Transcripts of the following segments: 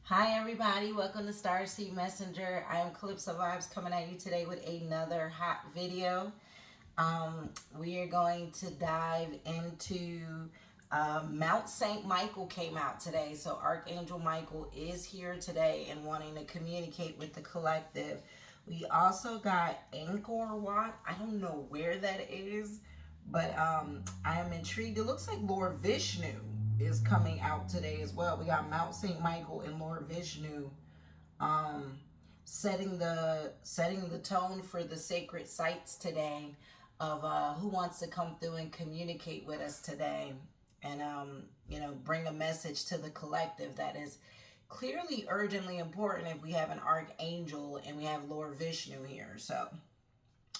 Hi everybody, welcome to Starseed Messenger. I am Calypso Vibes coming at you today with another hot video. We are going to dive into Mount St. Michael came out today. So Archangel Michael is here today and wanting to communicate with the collective. We also got Angkor Wat. I don't know where that is, but I am intrigued. It looks like Lord Vishnu is coming out today as well. We got Mount St. Michael and Lord Vishnu um, setting the tone for the sacred sites today of who wants to come through and communicate with us today and bring a message to the collective that is clearly urgently important if we have an archangel and we have Lord Vishnu here. So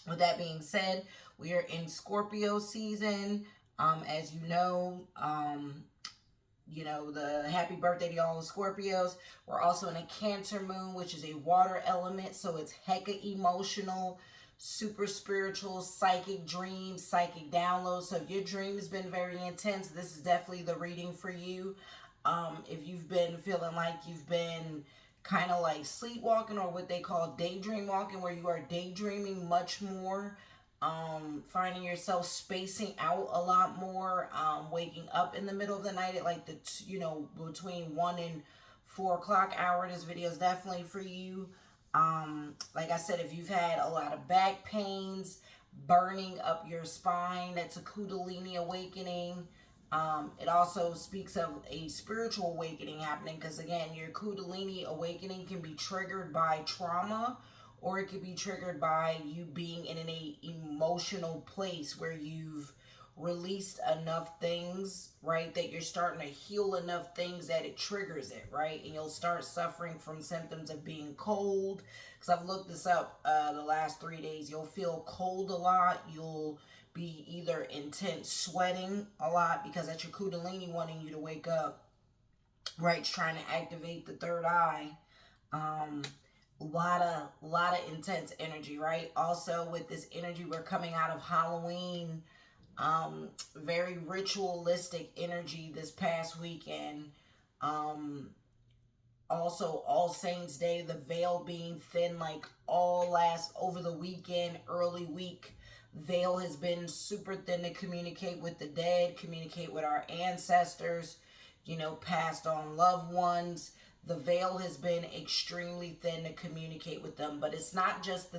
with that being said, we are in Scorpio season. As the happy birthday to y'all Scorpios. We're also in a Cancer moon, which is a water element, so it's hecka emotional, super spiritual, psychic dreams, psychic downloads. So if your dream's been very intense, this is definitely the reading for you. If you've been feeling like you've been kind of like sleepwalking or what they call daydream walking, where you are daydreaming much more, finding yourself spacing out a lot more, waking up in the middle of the night at like between 1 and 4 o'clock hour. This video is definitely for you. Like I said, if you've had a lot of back pains, burning up your spine, that's a kundalini awakening. It also speaks of a spiritual awakening happening because, again, your kundalini awakening can be triggered by trauma, or it could be triggered by you being in an emotional place where you've released enough things, right, that you're starting to heal enough things that it triggers it, right, and you'll start suffering from symptoms of being cold. Because I've looked this up the last 3 days. You'll feel cold a lot. You'll be either intense sweating a lot because that's your kundalini wanting you to wake up, right? It's trying to activate the third eye. Lot of intense energy, right? Also with this energy, we're coming out of Halloween, very ritualistic energy this past weekend. Also All Saints Day, the veil being thin like all last over the weekend, early week. Veil has been super thin to communicate with the dead, communicate with our ancestors, passed on loved ones. The veil has been extremely thin to communicate with them, but it's not just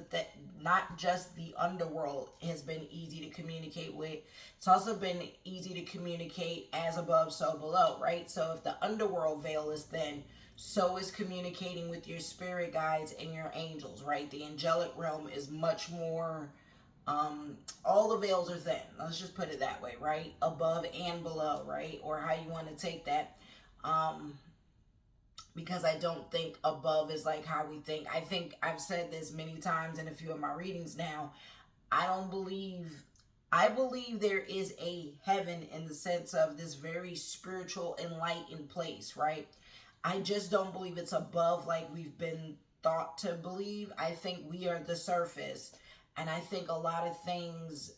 not just the underworld has been easy to communicate with. It's also been easy to communicate as above, so below, right? So if the underworld veil is thin, so is communicating with your spirit guides and your angels, right? The angelic realm is much more, all the veils are thin. Let's just put it that way, right? Above and below, right? Or how you want to take that. Because I don't think above is like how we think. I think I've said this many times in a few of my readings now. I don't believe, I believe there is a heaven in the sense of this very spiritual enlightened place, right? I just don't believe it's above like we've been thought to believe. I think we are the surface. And I think a lot of things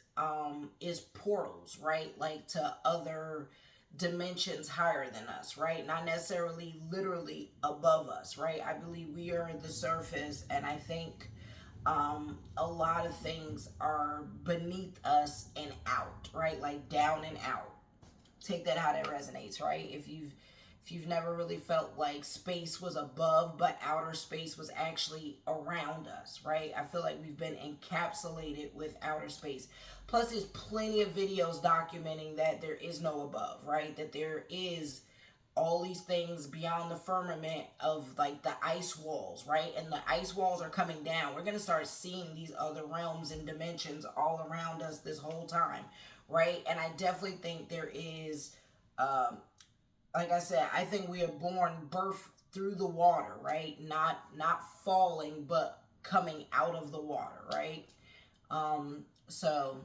is portals, right? Like to other dimensions higher than us, right? Not necessarily literally above us, right? I believe we are the surface, and I think a lot of things are beneath us and out, right? Like down and out. Take that how that resonates, right? If you've never really felt like space was above, but outer space was actually around us, right? I feel like we've been encapsulated with outer space. Plus, there's plenty of videos documenting that there is no above, right? That there is all these things beyond the firmament of like the ice walls, right? And the ice walls are coming down. We're going to start seeing these other realms and dimensions all around us this whole time, right? And I definitely think there is, like I said, I think we are born birth through the water, right? Not falling, but coming out of the water, right? So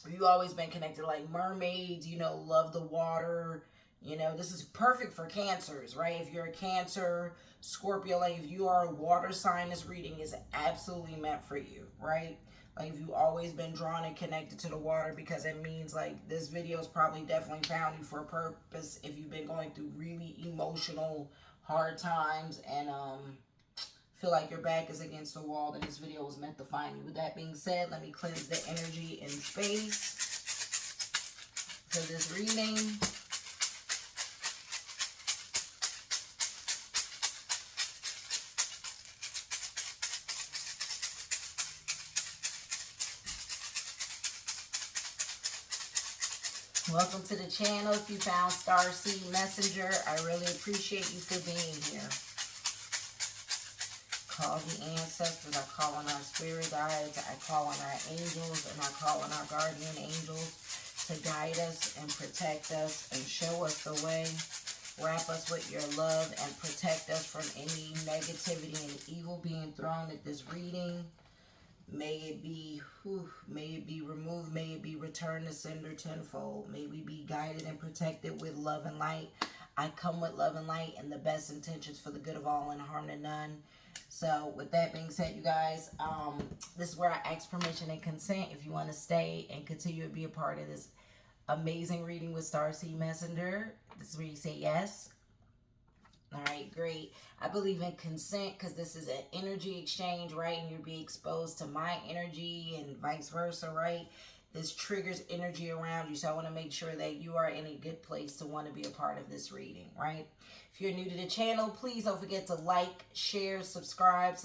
we've always been connected like mermaids, love the water. This is perfect for cancers, right? If you're a Cancer, Scorpio, like if you are a water sign, this reading is absolutely meant for you, right? Like if you've always been drawn and connected to the water, because it means like this video is probably definitely found you for a purpose if you've been going through really emotional hard times, and feel like your back is against the wall, then this video was meant to find you. With that being said, let me cleanse the energy and space for this reading. Welcome to the channel. If you found Starseed Messenger, I really appreciate you for being here. Call the ancestors, I call on our spirit guides, I call on our angels, and I call on our guardian angels to guide us and protect us and show us the way. Wrap us with your love and protect us from any negativity and evil being thrown at this reading. May it be removed, may it be returned to sender tenfold. May we be guided and protected with love and light. I come with love and light and the best intentions for the good of all and harm to none. So with that being said, you guys, this is where I ask permission and consent if you want to stay and continue to be a part of this amazing reading with Starseed Messenger. This is where you say yes. All right, great. I believe in consent because this is an energy exchange, right? And you'll be exposed to my energy and vice versa, right? This triggers energy around you. So I want to make sure that you are in a good place to want to be a part of this reading, right? If you're new to the channel, please don't forget to like, share, subscribe,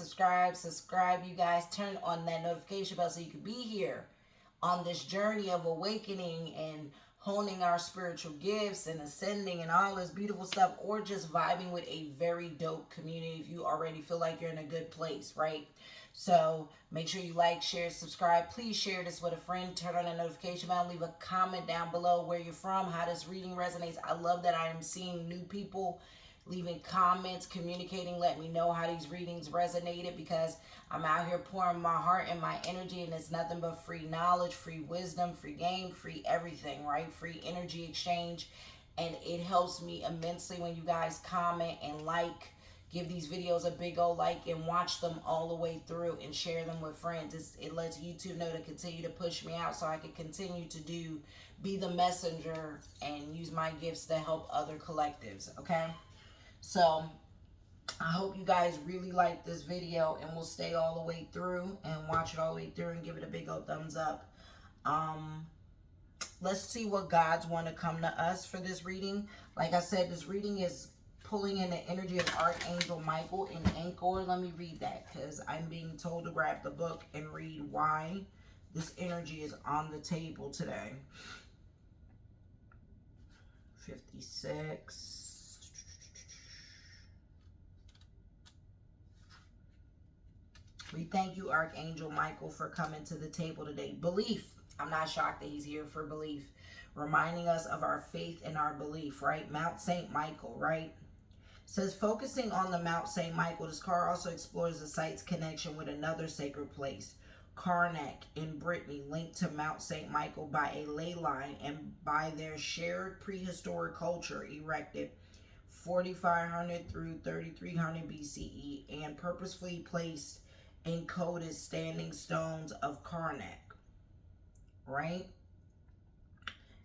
you guys. Turn on that notification bell so you can be here on this journey of awakening and honing our spiritual gifts and ascending and all this beautiful stuff, or just vibing with a very dope community if you already feel like you're in a good place, right? So make sure you like, share, subscribe. Please share this with a friend. Turn on the notification bell. Leave a comment down below where you're from, how this reading resonates. I love that I am seeing new people leaving comments, communicating, let me know how these readings resonated, because I'm out here pouring my heart and my energy, and it's nothing but free knowledge, free wisdom, free game, free everything, right? Free energy exchange. And it helps me immensely when you guys comment and like, give these videos a big old like, and watch them all the way through and share them with friends. It lets YouTube know to continue to push me out so I can continue to be the messenger and use my gifts to help other collectives, okay? So I hope you guys really like this video and will stay all the way through and watch it all the way through and give it a big old thumbs up. Let's see what gods want to come to us for this reading. Like I said, this reading is pulling in the energy of Archangel Michael in Anchor. Let me read that because I'm being told to grab the book and read why this energy is on the table today. 56. We thank you, Archangel Michael, for coming to the table today. Belief. I'm not shocked that he's here for belief. Reminding us of our faith and our belief, right? Mount St. Michael, right? Says, focusing on the Mount St. Michael, this card also explores the site's connection with another sacred place, Karnak in Brittany, linked to Mount St. Michael by a ley line and by their shared prehistoric culture erected 4500 through 3300 BCE and purposefully placed encoded standing stones of Karnak, right?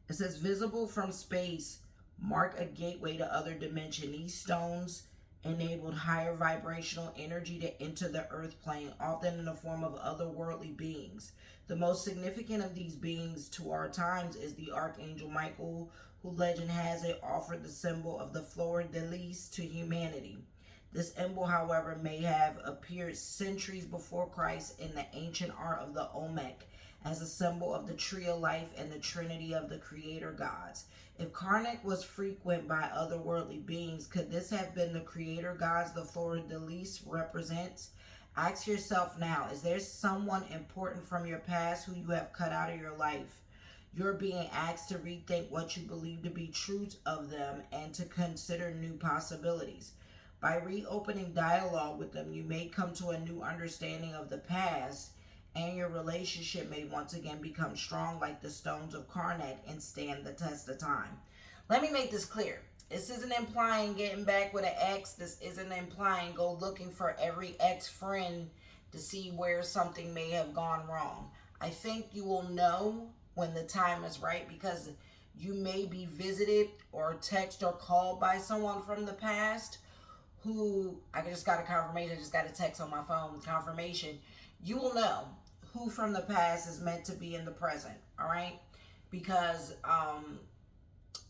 It says, visible from space, mark a gateway to other dimension. These stones enabled higher vibrational energy to enter the earth plane, often in the form of otherworldly beings. The most significant of these beings to our times is the Archangel Michael, who legend has it offered the symbol of the fleur-de-lis to humanity. This emblem, however, may have appeared centuries before Christ in the ancient art of the Olmec as a symbol of the tree of life and the trinity of the creator gods. If Karnak was frequented by otherworldly beings, could this have been the creator gods the fleur-de-lis represents? Ask yourself now, is there someone important from your past who you have cut out of your life? You're being asked to rethink what you believe to be true of them and to consider new possibilities. By reopening dialogue with them, you may come to a new understanding of the past, and your relationship may once again become strong like the stones of Karnak and stand the test of time. Let me make this clear. This isn't implying getting back with an ex. This isn't implying go looking for every ex-friend to see where something may have gone wrong. I think you will know when the time is right, because you may be visited or text or called by someone from the past who, I just got a confirmation, I just got a text on my phone with confirmation. You will know who from the past is meant to be in the present, all right? Because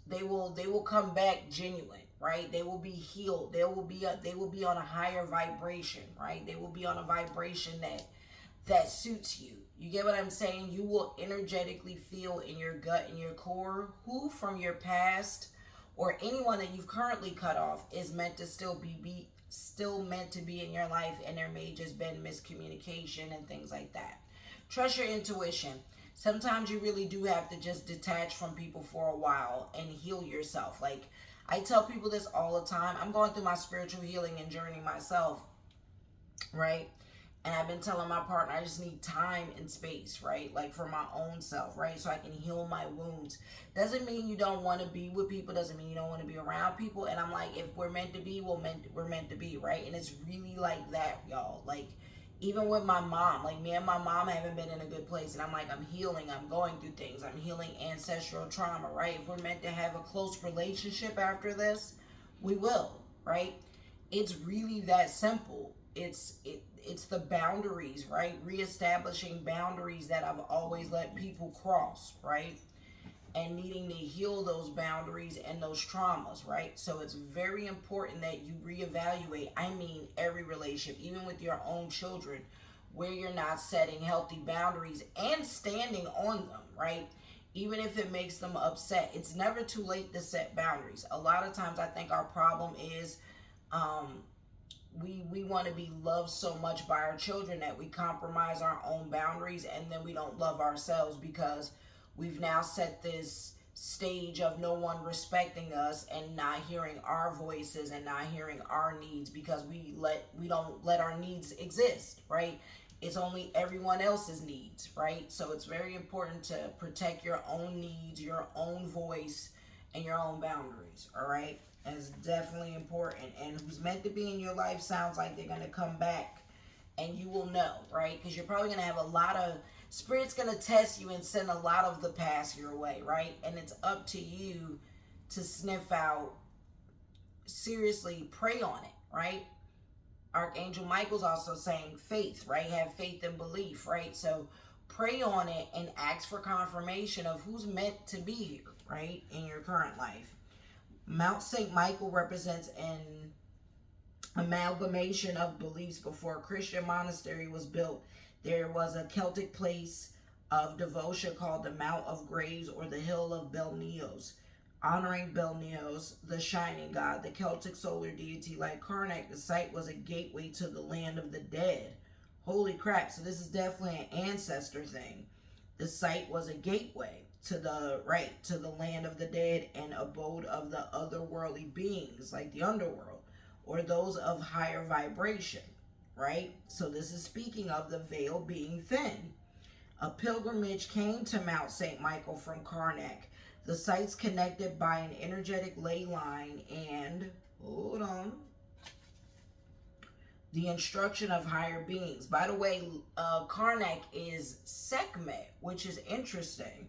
they will come back genuine, right? They will be healed. They will be on a higher vibration, right? They will be on a vibration that suits you. You get what I'm saying? You will energetically feel in your gut and your core who from your past or anyone that you've currently cut off is meant to still meant to be in your life, and there may just been miscommunication and things like that. Trust your intuition. Sometimes you really do have to just detach from people for a while and heal yourself. Like, I tell people this all the time. I'm going through my spiritual healing and journey myself, right? And I've been telling my partner I just need time and space, right? Like, for my own self, right? So I can heal my wounds. Doesn't mean you don't want to be with people. Doesn't mean you don't want to be around people. And I'm like, if we're meant to be, we're meant to be, right? And it's really like that, y'all. Like, even with my mom, like, me and my mom haven't been in a good place. And I'm like, I'm healing. I'm going through things. I'm healing ancestral trauma, right? If we're meant to have a close relationship after this, we will, right? It's really that simple. It's the boundaries, right? Reestablishing boundaries that I've always let people cross, right? And needing to heal those boundaries and those traumas, right? So it's very important that you reevaluate. I mean, every relationship, even with your own children, where you're not setting healthy boundaries and standing on them, right? Even if it makes them upset, it's never too late to set boundaries. A lot of times I think our problem is we want to be loved so much by our children that we compromise our own boundaries, and then we don't love ourselves because we've now set this stage of no one respecting us and not hearing our voices and not hearing our needs because we don't let our needs exist, right? It's only everyone else's needs, right? So it's very important to protect your own needs, your own voice, and your own boundaries, all right? That's definitely important. And who's meant to be in your life sounds like they're going to come back, and you will know, right? Because you're probably going to have a lot of Spirit's going to test you and send a lot of the past your way, right? And it's up to you to sniff out, seriously, pray on it, right? Archangel Michael's also saying faith, right? Have faith and belief, right? So pray on it and ask for confirmation of who's meant to be here, right? In your current life. Mount St. Michael represents an amalgamation of beliefs. Before a Christian monastery was built, there was a Celtic place of devotion called the Mount of Graves or the Hill of Belnios, honoring Belnios, the shining god, the Celtic solar deity. Like Karnak, the site was a gateway to the land of the dead. Holy crap, so this is definitely an ancestor thing. The site was a gateway to the land of the dead and abode of the otherworldly beings, like the underworld, or those of higher vibration, right? So this is speaking of the veil being thin. A pilgrimage came to Mount St. Michael from Karnak. The site's connected by an energetic ley line and, hold on, the instruction of higher beings. By the way, Karnak is Sekhmet, which is interesting.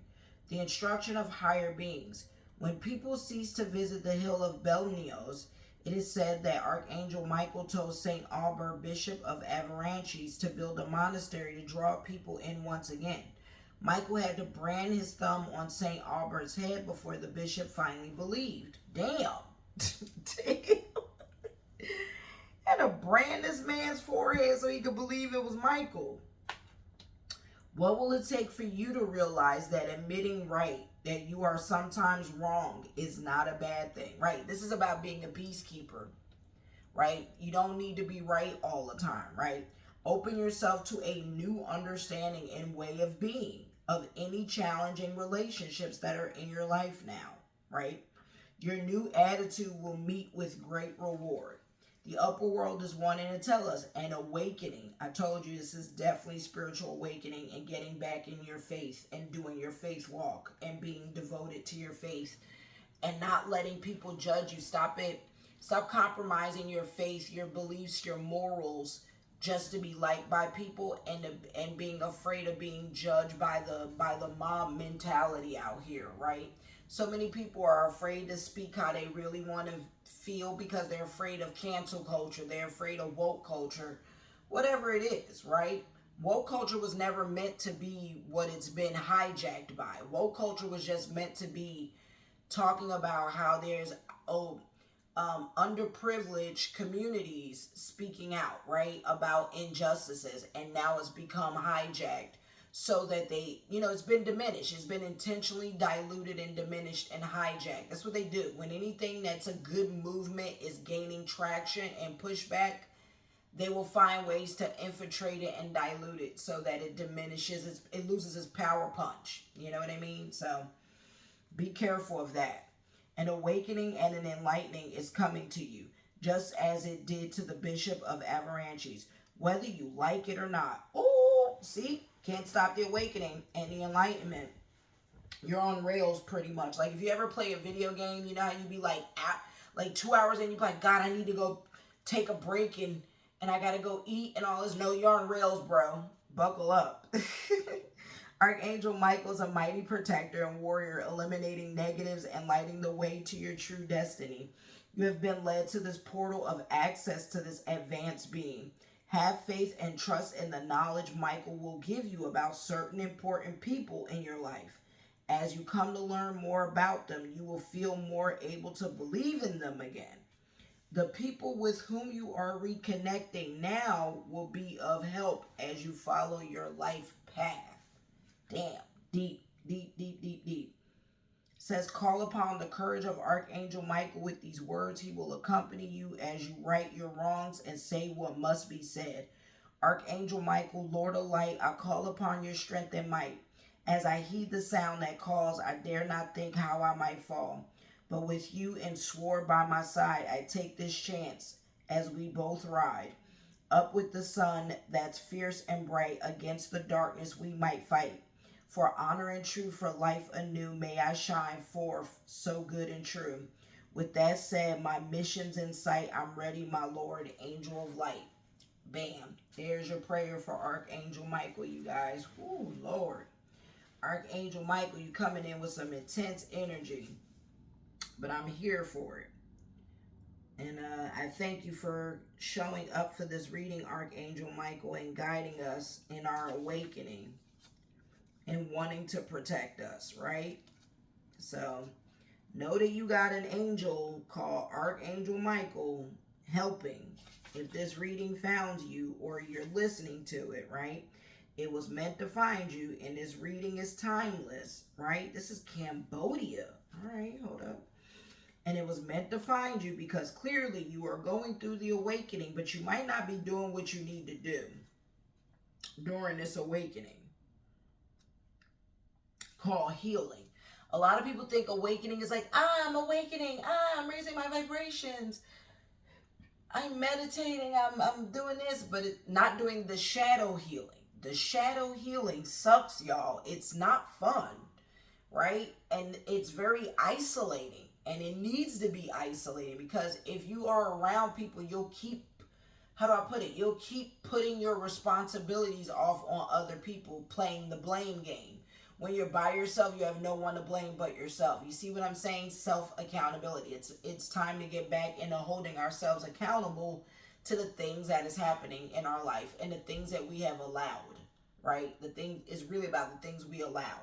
The instruction of higher beings. When people cease to visit the hill of Belnios, it is said that Archangel Michael told St. Albert, Bishop of Avaranches, to build a monastery to draw people in once again. Michael had to brand his thumb on St. Albert's head before the bishop finally believed. Damn. Damn. Had to brand this man's forehead so he could believe it was Michael. What will it take for you to realize that admitting that you are sometimes wrong is not a bad thing, right? This is about being a peacekeeper, right? You don't need to be right all the time, right? Open yourself to a new understanding and way of being of any challenging relationships that are in your life now, right? Your new attitude will meet with great reward. The upper world is wanting to tell us an awakening. I told you this is definitely spiritual awakening and getting back in your faith and doing your faith walk and being devoted to your faith and not letting people judge you. Stop it. Stop compromising your faith, your beliefs, your morals just to be liked by people and being afraid of being judged by the mob mentality out here, right? So many people are afraid to speak how they really want to feel because they're afraid of cancel culture. They're afraid of woke culture. Whatever it is, right? Woke culture was never meant to be what it's been hijacked by. Woke culture was just meant to be talking about how there's oh underprivileged communities speaking out, right, about injustices, and now it's become hijacked so that they, it's been diminished. It's been intentionally diluted and diminished and hijacked. That's what they do. When anything that's a good movement is gaining traction and pushback, they will find ways to infiltrate it and dilute it so that it diminishes, it loses its power punch. You know what I mean? So be careful of that. An awakening and an enlightening is coming to you, just as it did to the Bishop of Avalanches, whether you like it or not. Oh, see? Can't stop the awakening and the enlightenment. You're on rails pretty much. Like if you ever play a video game, you know how you be like, like 2 hours and you be like, God, I need to go take a break and I gotta go eat and all this. No, you're on rails, bro. Buckle up. Archangel Michael is a mighty protector and warrior, eliminating negatives and lighting the way to your true destiny. You have been led to this portal of access to this advanced being. Have faith and trust in the knowledge Michael will give you about certain important people in your life. As you come to learn more about them, you will feel more able to believe in them again. The people with whom you are reconnecting now will be of help as you follow your life path. Damn, deep, deep, deep, deep, deep. Says, call upon the courage of Archangel Michael with these words. He will accompany you as you right your wrongs and say what must be said. Archangel Michael, Lord of Light, I call upon your strength and might. As I heed the sound that calls, I dare not think how I might fall. But with you and sword by my side, I take this chance as we both ride. Up with the sun that's fierce and bright, against the darkness we might fight. For honor and truth, for life anew, may I shine forth so good and true. With that said, my mission's in sight. I'm ready, my Lord, angel of light. Bam. There's your prayer for Archangel Michael, you guys. Ooh, Lord. Archangel Michael, you coming in with some intense energy. But I'm here for it. And I thank you for showing up for this reading, Archangel Michael, and guiding us in our awakening and wanting to protect us, right? So know that you got an angel called Archangel Michael helping. If this reading found you or you're listening to it, right? It was meant to find you, and this reading is timeless, right? This is Cambodia. All right, hold up. And it was meant to find you because clearly you are going through the awakening, but you might not be doing what you need to do during this awakening. Called healing. A lot of people think awakening is like, I'm awakening, I'm raising my vibrations, I'm meditating, I'm doing this, but not doing the shadow healing. The shadow healing sucks, y'all. It's not fun, right? And it's very isolating, and it needs to be isolating because if you are around people, you'll keep, how do I put it? You'll keep putting your responsibilities off on other people, playing the blame game. When you're by yourself, you have no one to blame but yourself. You see what I'm saying? Self-accountability. It's time to get back into holding ourselves accountable to the things that is happening in our life and the things that we have allowed, right? The thing is really about the things we allow.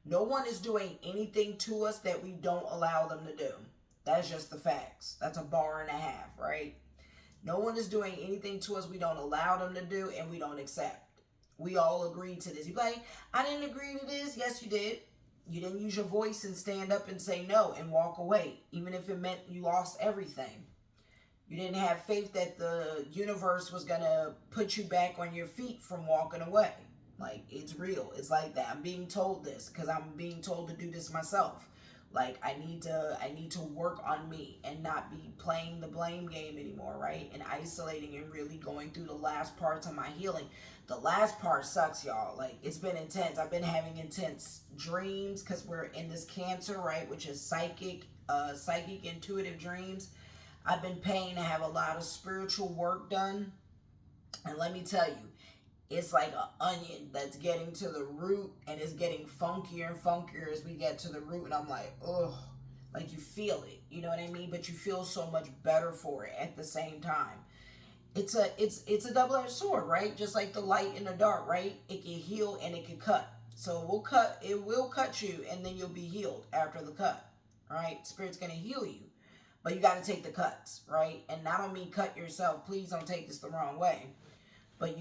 No one is doing anything to us that we don't allow them to do. That's just the facts. That's a bar and a half, right? No one is doing anything to us we don't allow them to do and we don't accept. We all agreed to this. You're like, I didn't agree to this. Yes, you did. You didn't use your voice and stand up and say no and walk away, even if it meant you lost everything. You didn't have faith that the universe was going to put you back on your feet from walking away. Like, it's real. It's like that. I'm being told this because I'm being told to do this myself. Like, I need to work on me and not be playing the blame game anymore, right? And isolating and really going through the last parts of my healing. The last part sucks, y'all. Like, it's been intense. I've been having intense dreams because we're in this Cancer, right? Which is psychic intuitive dreams. I've been paying to have a lot of spiritual work done. And let me tell you, it's like an onion that's getting to the root, and it's getting funkier and funkier as we get to the root. And I'm like, ugh, like you feel it, you know what I mean? But you feel so much better for it at the same time. It's a double-edged sword, right? Just like the light and the dark, right? It can heal and it can cut. So it will cut you, and then you'll be healed after the cut, right? Spirit's gonna heal you, but you got to take the cuts, right? And I don't mean cut yourself. Please don't take this the wrong way. But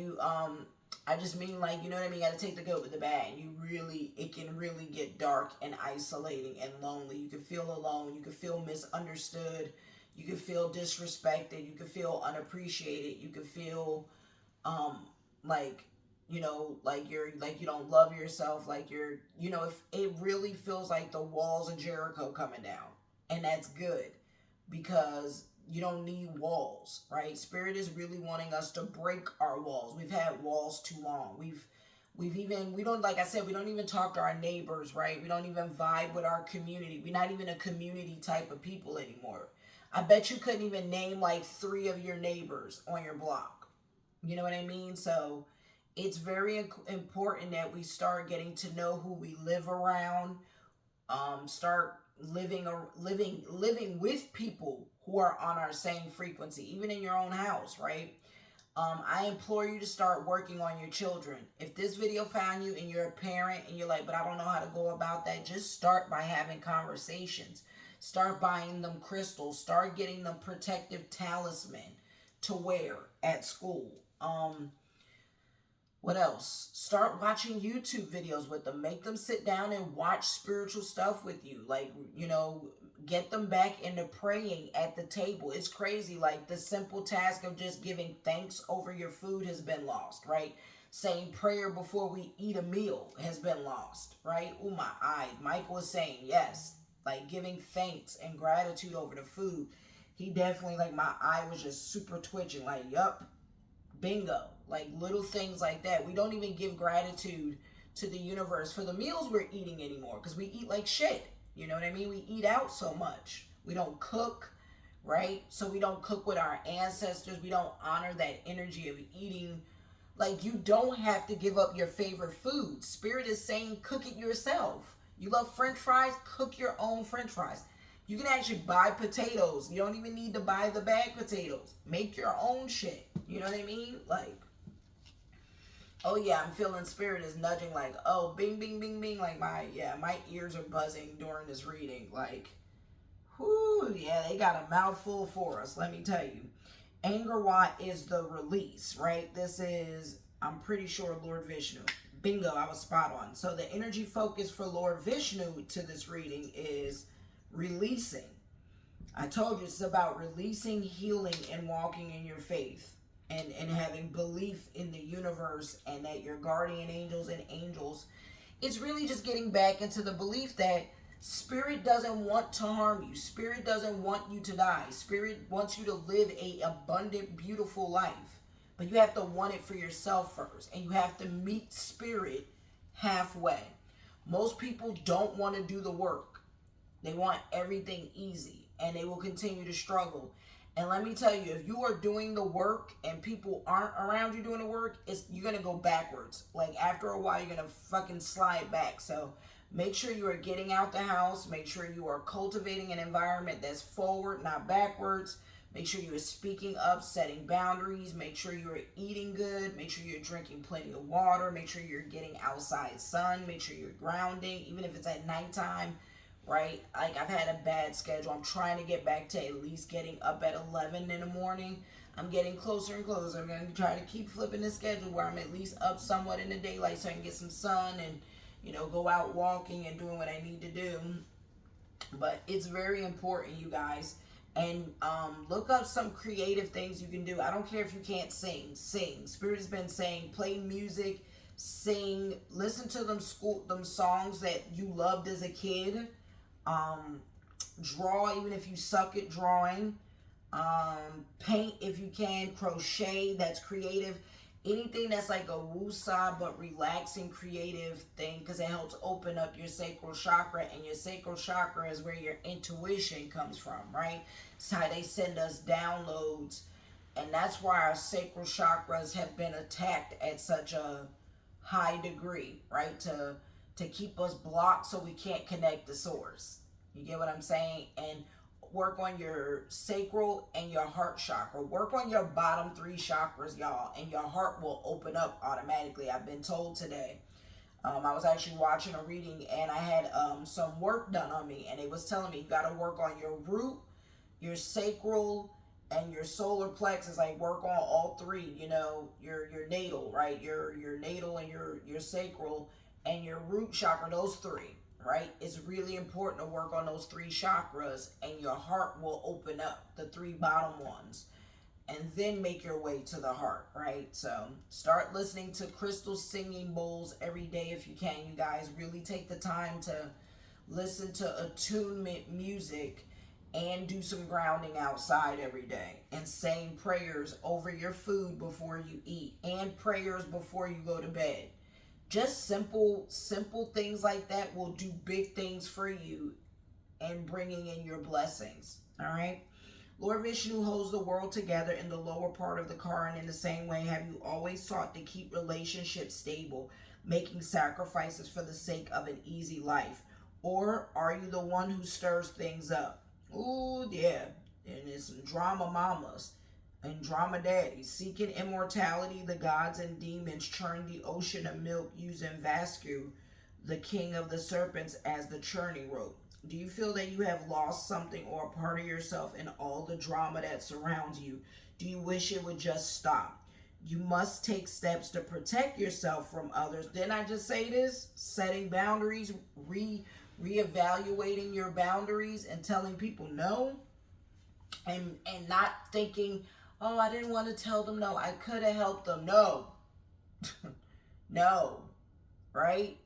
I just mean, like, you know what I mean? You got to take the good with the bad. It can really get dark and isolating and lonely. You can feel alone. You can feel misunderstood. You can feel disrespected. You can feel unappreciated. You can feel, like, like you don't love yourself. Like if it really feels like the walls of Jericho coming down, and that's good, because you don't need walls, right? Spirit is really wanting us to break our walls. We've had walls too long. We don't, like I said, we don't even talk to our neighbors, right? We don't even vibe with our community. We're not even a community type of people anymore. I bet you couldn't even name like 3 of your neighbors on your block. You know what I mean? So it's very important that we start getting to know who we live around. Start living with people who are on our same frequency, even in your own house, right? I implore you to start working on your children. If this video found you and you're a parent and you're like, but I don't know how to go about that, just start by having conversations. Start buying them crystals. Start getting them protective talisman to wear at school. What else? Start watching YouTube videos with them. Make them sit down and watch spiritual stuff with you. Like, get them back into praying at the table. It's crazy. Like, the simple task of just giving thanks over your food has been lost, right? Saying prayer before we eat a meal has been lost, right? Oh, my eye. Michael was saying, yes. Like, giving thanks and gratitude over the food. He definitely, like, my eye was just super twitching. Like, yup. Bingo. Like little things like that. We don't even give gratitude to the universe for the meals we're eating anymore, because we eat like shit. You know what I mean? We eat out so much. We don't cook, right? So we don't cook with our ancestors. We don't honor that energy of eating. Like, you don't have to give up your favorite food. Spirit is saying cook it yourself. You love French fries? Cook your own French fries. You can actually buy potatoes. You don't even need to buy the bag potatoes. Make your own shit. You know what I mean? Like, oh yeah, I'm feeling Spirit is nudging, like, oh, bing, bing, bing, bing. Like, my ears are buzzing during this reading. Like, whoo, yeah, they got a mouthful for us, let me tell you. Anger Watt is the release, right? This is, I'm pretty sure, Lord Vishnu. Bingo, I was spot on. So the energy focus for Lord Vishnu to this reading is releasing. I told you it's about releasing, healing, and walking in your faith. And having belief in the universe and that your guardian angels and angels, it's really just getting back into the belief that Spirit doesn't want to harm you. Spirit doesn't want you to die. Spirit wants you to live a abundant, beautiful life. But you have to want it for yourself first. And you have to meet Spirit halfway. Most people don't want to do the work. They want everything easy. And they will continue to struggle. And let me tell you, if you are doing the work and people aren't around you doing the work, you're going to go backwards. Like, after a while, you're going to fucking slide back. So make sure you are getting out the house. Make sure you are cultivating an environment that's forward, not backwards. Make sure you are speaking up, setting boundaries. Make sure you are eating good. Make sure you're drinking plenty of water. Make sure you're getting outside sun. Make sure you're grounding, even if it's at nighttime. Right? Like, I've had a bad schedule. I'm trying to get back to at least getting up at 11 in the morning. I'm getting closer and closer. I'm going to try to keep flipping the schedule where I'm at least up somewhat in the daylight so I can get some sun and, go out walking and doing what I need to do. But it's very important, you guys. And look up some creative things you can do. I don't care if you can't sing. Sing. Spirit has been saying play music, sing, listen to them songs that you loved as a kid. Draw, even if you suck at drawing. Paint if you can. Crochet, that's creative. Anything that's like a woosah but relaxing creative thing, because it helps open up your sacral chakra, and your sacral chakra is where your intuition comes from, right? It's how they send us downloads And that's why our sacral chakras have been attacked at such a high degree, right? To keep us blocked so we can't connect to source. You get what I'm saying? And work on your sacral and your heart chakra. Work on your bottom three chakras, y'all, and your heart will open up automatically. I've been told today. I was actually watching a reading and I had some work done on me, and it was telling me you got to work on your root, your sacral, and your solar plexus. Like work on all three. You know, your natal, right? Your natal and your sacral and your root chakra. Those three, right? It's really important to work on those three chakras, and your heart will open up. The three bottom ones. And then make your way to the heart, right? So start listening to crystal singing bowls every day if you can, you guys. Really take the time to listen to attunement music and do some grounding outside every day, and saying prayers over your food before you eat, and prayers before you go to bed. Just simple things like that will do big things for you and bringing in your blessings, all right? Lord Vishnu holds the world together in the lower part of the car, and in the same way, have you always sought to keep relationships stable, making sacrifices for the sake of an easy life? Or are you the one who stirs things up? Ooh, yeah. And there's some drama mamas and drama daddies. Seeking immortality, the gods and demons churn the ocean of milk using Vasku, the king of the serpents, as the churning rope. Do you feel that you have lost something or a part of yourself in all the drama that surrounds you? Do you wish it would just stop? You must take steps to protect yourself from others. Didn't I just say this? Setting boundaries, reevaluating your boundaries and telling people no. And not thinking, oh, I didn't want to tell them no. I could have helped them. No. No. Right?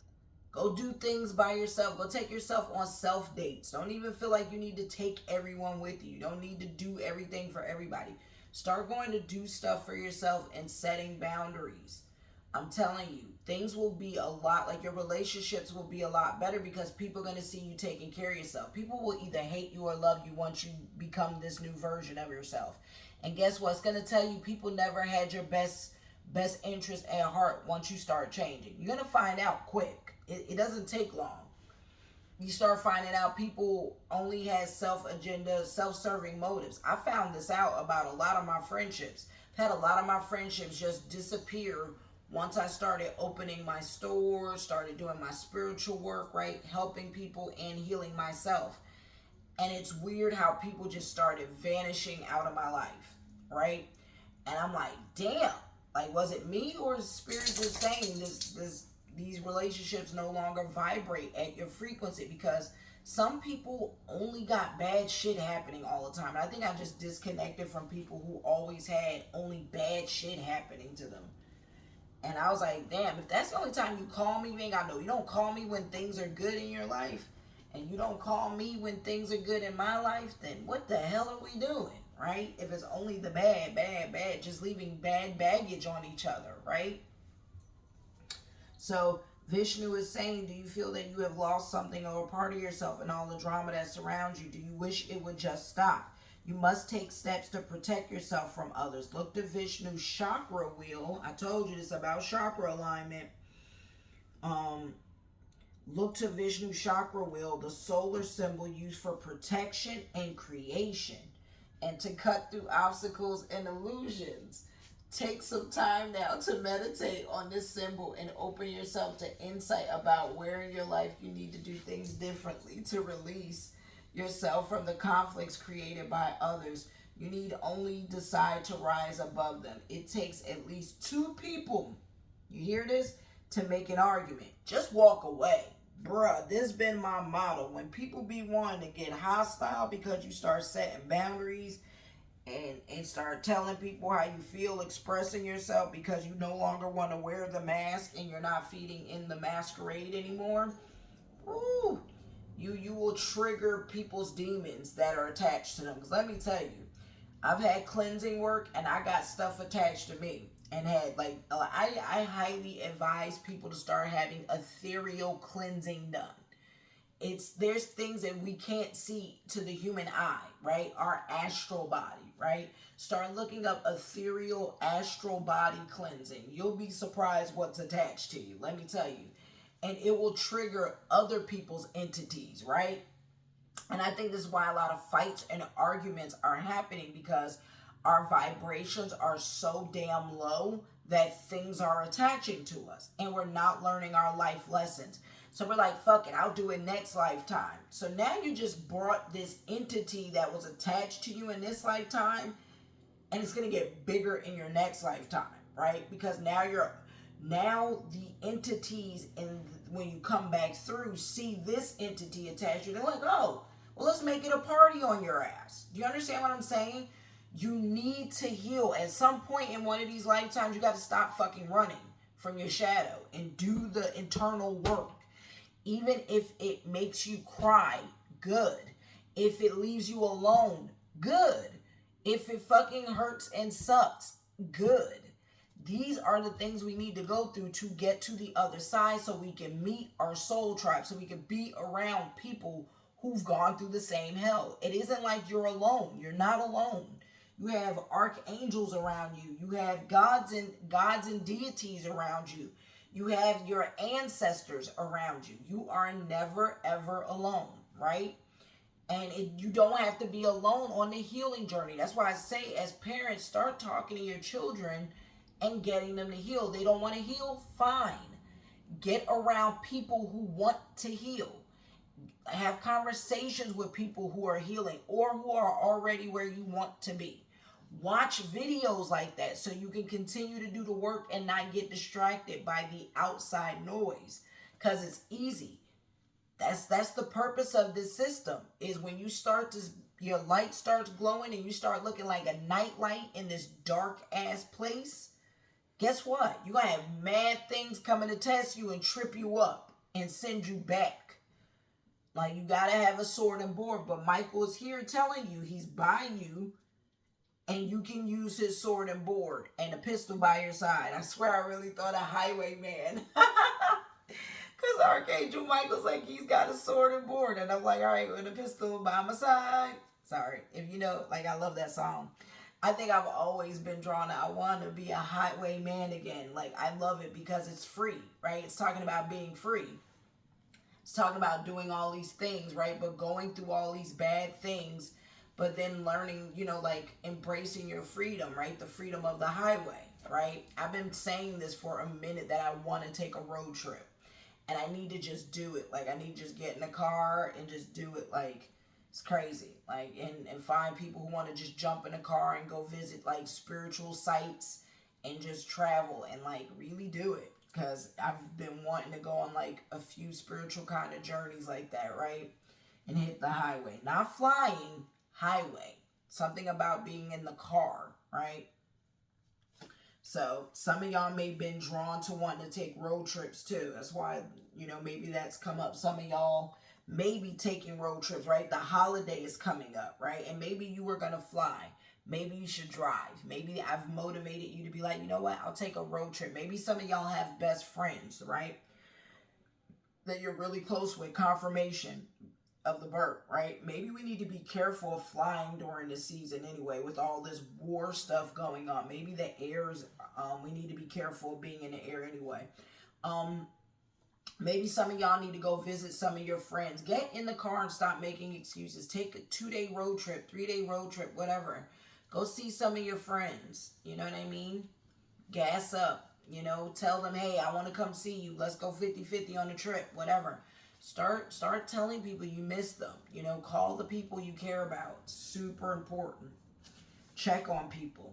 Go do things by yourself. Go take yourself on self dates. Don't even feel like you need to take everyone with you. You don't need to do everything for everybody. Start going to do stuff for yourself and setting boundaries. I'm telling you, things will be a lot, like your relationships will be a lot better because people are going to see you taking care of yourself. People will either hate you or love you once you become this new version of yourself. And guess what? It's going to tell you people never had your best interest at heart once you start changing. You're going to find out quick. It doesn't take long. You start finding out people only had self-agenda, self-serving motives. I found this out about a lot of my friendships. I've had a lot of my friendships just disappear once I started opening my store, started doing my spiritual work, right? Helping people and healing myself. And it's weird how people just started vanishing out of my life, right? And I'm like, damn, like, was it me or is spirit just saying these relationships no longer vibrate at your frequency? Because some people only got bad shit happening all the time. And I think I just disconnected from people who always had only bad shit happening to them. And I was like, damn, if that's the only time you call me, you ain't got no, you don't call me when things are good in your life, and you don't call me when things are good in my life, then what the hell are we doing, right? If it's only the bad, just leaving bad baggage on each other, right? So Vishnu is saying, do you feel that you have lost something or a part of yourself in all the drama that surrounds you? Do you wish it would just stop? You must take steps to protect yourself from others. Look to Vishnu's chakra wheel. I told you this about chakra alignment. Look to Vishnu's chakra wheel, the solar symbol used for protection and creation, and to cut through obstacles and illusions. Take some time now to meditate on this symbol and open yourself to insight about where in your life you need to do things differently to release yourself from the conflicts created by others. You need only decide to rise above them. It takes at least two people, you hear this, to make an argument. Just walk away. Bruh, this been my motto. When people be wanting to get hostile because you start setting boundaries and start telling people how you feel, expressing yourself because you no longer want to wear the mask and you're not feeding in the masquerade anymore, ooh, you will trigger people's demons that are attached to them. Because let me tell you, I've had cleansing work and I got stuff attached to me. And had I highly advise people to start having ethereal cleansing done. there's things that we can't see to the human eye, right? Our astral body, right? Start looking up ethereal astral body cleansing. You'll be surprised what's attached to you, let me tell you. And it will trigger other people's entities, right? And I think this is why a lot of fights and arguments are happening, because our vibrations are so damn low that things are attaching to us and we're not learning our life lessons. So we're like, fuck it, I'll do it next lifetime. So now you just brought this entity that was attached to you in this lifetime, and it's going to get bigger in your next lifetime, right? Because now the entities, and when you come back through, see this entity attached to you. They're like, oh, well, let's make it a party on your ass. Do you understand what I'm saying? You need to heal. At some point in one of these lifetimes, you got to stop fucking running from your shadow and do the internal work. Even if it makes you cry, good. If it leaves you alone, good. If it fucking hurts and sucks, good. These are the things we need to go through to get to the other side, so we can meet our soul tribe, so we can be around people who've gone through the same hell. It isn't like you're alone. You're not alone. You have archangels around you. You have gods and deities around you. You have your ancestors around you. You are never, ever alone, right? And you don't have to be alone on the healing journey. That's why I say, as parents, start talking to your children and getting them to heal. They don't want to heal? Fine. Get around people who want to heal. Have conversations with people who are healing or who are already where you want to be. Watch videos like that so you can continue to do the work and not get distracted by the outside noise, because it's easy. That's the purpose of this system, is when you start to, your light starts glowing and you start looking like a nightlight in this dark ass place. Guess what? You're going to have mad things coming to test you and trip you up and send you back. Like, you got to have a sword and board. But Michael is here telling you he's by you, and you can use his sword and board and a pistol by your side. I swear I really thought a highwayman. Because Archangel Michael's like, he's got a sword and board. And I'm like, all right, with a pistol by my side. Sorry. If you know, like, I love that song. I think I've always been drawn to, I want to be a highwayman again. Like, I love it because it's free, right? It's talking about being free. It's talking about doing all these things, right? But going through all these bad things, but then learning, you know, like embracing your freedom, right? The freedom of the highway, right? I've been saying this for a minute that I want to take a road trip. And I need to just do it. Like, I need to just get in a car and just do it. Like, it's crazy. Like, and find people who want to just jump in a car and go visit, like, spiritual sites and just travel and, like, really do it. Because I've been wanting to go on, like, a few spiritual kind of journeys like that, right? And hit the highway. Not flying, highway. Something about being in the car, right? So some of y'all may have been drawn to wanting to take road trips too. That's why, you know, maybe that's come up. Some of y'all may be taking road trips, right? The holiday is coming up, right? And maybe you were going to fly. Maybe you should drive. Maybe I've motivated you to be like, you know what? I'll take a road trip. Maybe some of y'all have best friends, right? That you're really close with. Confirmation of the birth, right? Maybe we need to be careful of flying during the season anyway, with all this war stuff going on. Maybe the airs, we need to be careful of being in the air anyway. Maybe some of y'all need to go visit some of your friends. Get in the car and stop making excuses. Take a 2-day road trip, 3-day road trip, whatever. Go see some of your friends. You know what I mean? Gas up. You know, tell them, hey, I want to come see you. Let's go 50-50 on the trip, whatever. Start telling people you miss them. You know, call the people you care about. Super important. Check on people.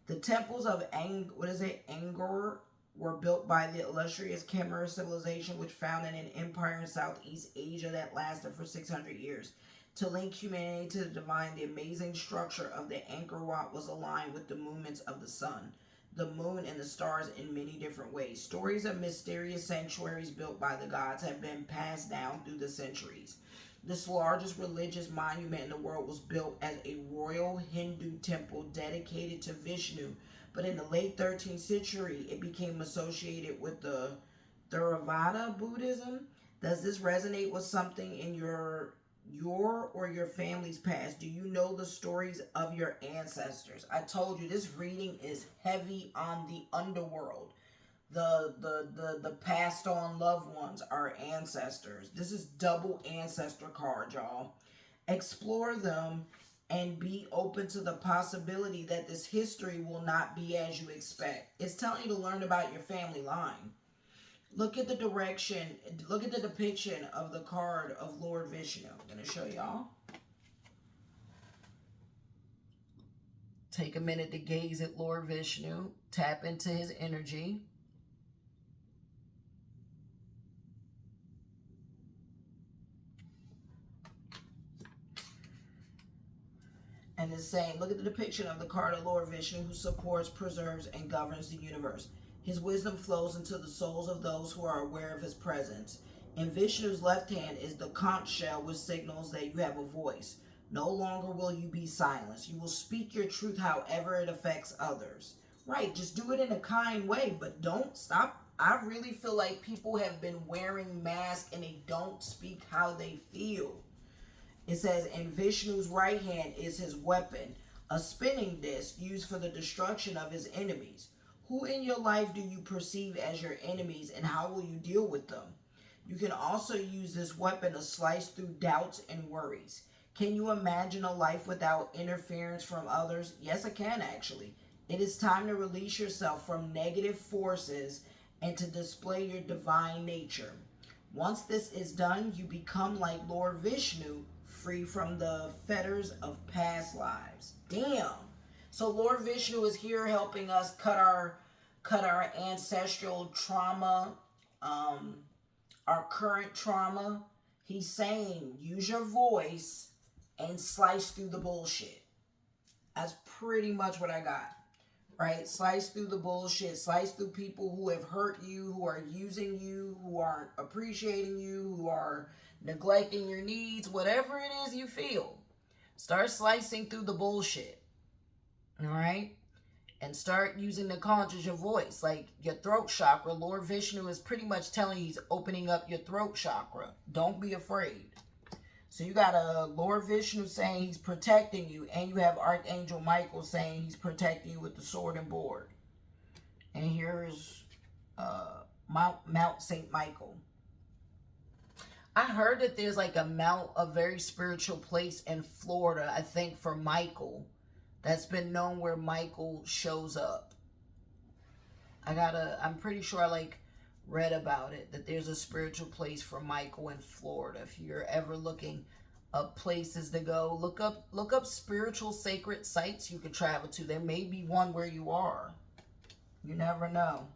The temples of Angkor were built by the illustrious Khmer civilization, which founded an empire in Southeast Asia that lasted for 600 years. To link humanity to the divine, the amazing structure of the Angkor Wat was aligned with the movements of the sun, the moon, and the stars in many different ways. Stories of mysterious sanctuaries built by the gods have been passed down through the centuries. This largest religious monument in the world was built as a royal Hindu temple dedicated to Vishnu, but in the late 13th century, it became associated with the Theravada Buddhism. Does this resonate with something in your or your family's past? Do you know the stories of your ancestors? I told you this reading is heavy on the underworld. The passed on loved ones, our ancestors. This is double ancestor card, y'all. Explore them and be open to the possibility that this history will not be as you expect. It's telling you to learn about your family line. Look at the direction, look at the depiction of the card of Lord Vishnu. I'm going to show y'all. Take a minute to gaze at Lord Vishnu. Tap into his energy. And it's saying, look at the depiction of the card of Lord Vishnu, who supports, preserves, and governs the universe. His wisdom flows into the souls of those who are aware of his presence. In Vishnu's left hand is the conch shell, which signals that you have a voice. No longer will you be silenced. You will speak your truth however it affects others. Right, just do it in a kind way, but don't stop. I really feel like people have been wearing masks and they don't speak how they feel. It says, in Vishnu's right hand is his weapon, a spinning disc used for the destruction of his enemies. Who in your life do you perceive as your enemies, and how will you deal with them? You can also use this weapon to slice through doubts and worries. Can you imagine a life without interference from others? Yes, I can actually. It is time to release yourself from negative forces and to display your divine nature. Once this is done, you become like Lord Vishnu, free from the fetters of past lives. Damn. So Lord Vishnu is here helping us cut our ancestral trauma, our current trauma. He's saying, use your voice and slice through the bullshit. That's pretty much what I got. Right? Slice through the bullshit. Slice through people who have hurt you, who are using you, who aren't appreciating you, who are neglecting your needs, whatever it is you feel. Start slicing through the bullshit. All right? And start using the conch as your voice. Like your throat chakra. Lord Vishnu is pretty much telling you he's opening up your throat chakra. Don't be afraid. So you got a Lord Vishnu saying he's protecting you, and you have Archangel Michael saying he's protecting you with the sword and board. And here is Mount St. Michael. I heard that there's like a very spiritual place in Florida, I think, for Michael, that's been known where Michael shows up. I'm pretty sure I read about it, that there's a spiritual place for Michael in Florida. If you're ever looking up places to go, look up spiritual sacred sites you could travel to. There may be one where you are. You never know.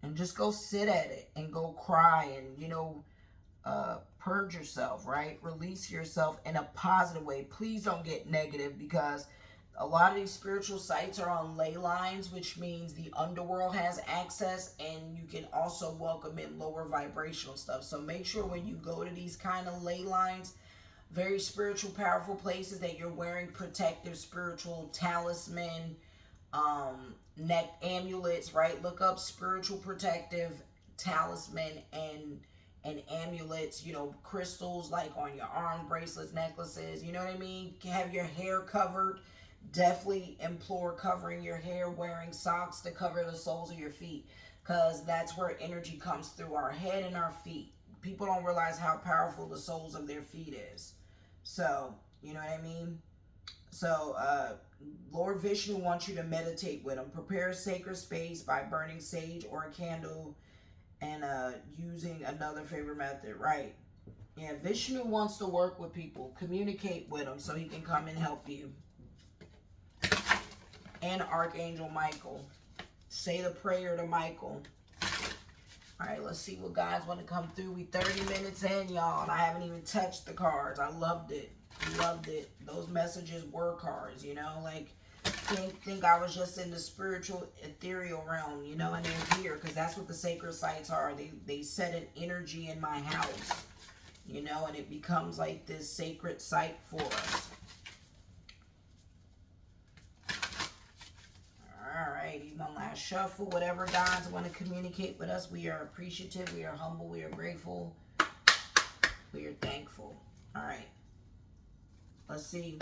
And just go sit at it and go cry and, purge yourself, right? Release yourself in a positive way. Please don't get negative, because a lot of these spiritual sites are on ley lines, which means the underworld has access, and you can also welcome in lower vibrational stuff. So make sure when you go to these kind of ley lines, very spiritual, powerful places, that you're wearing protective spiritual talisman, neck amulets, right? Look up spiritual protective talisman and amulets, crystals like on your arm bracelets, necklaces, you know what I mean? Have your hair covered. Definitely implore covering your hair, wearing socks to cover the soles of your feet, because that's where energy comes through our head and our feet. People don't realize how powerful the soles of their feet is. So, you know what I mean? So, Lord Vishnu wants you to meditate with him. Prepare a sacred space by burning sage or a candle and using another favorite method, right? Yeah, Vishnu wants to work with people. Communicate with him so he can come and help you. And Archangel Michael. Say the prayer to Michael. All right, let's see what guys want to come through. We 30 minutes in, y'all, and I haven't even touched the cards. I loved it. Loved it. Those messages were cards, think I was just in the spiritual ethereal realm, and they're here, because that's what the sacred sites are. They set an energy in my house, and it becomes like this sacred site for us. Alrighty, one last shuffle. Whatever gods want to communicate with us, we are appreciative, we are humble, we are grateful, we are thankful. All right. Let's see.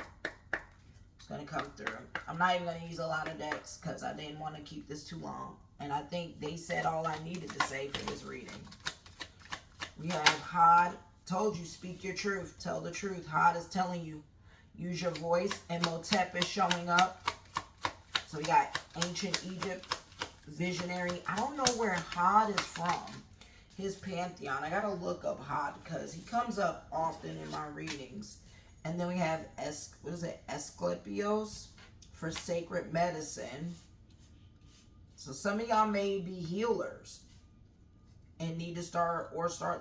It's going to come through. I'm not even going to use a lot of decks because I didn't want to keep this too long. And I think they said all I needed to say for this reading. We have Hod. Told you, speak your truth. Tell the truth. Hod is telling you. Use your voice. And Motep is showing up. So we got ancient Egypt, visionary. I don't know where Hod is from. His pantheon. I got to look up Hod because he comes up often in my readings. And then we have, Asclepios for sacred medicine. So some of y'all may be healers and need to start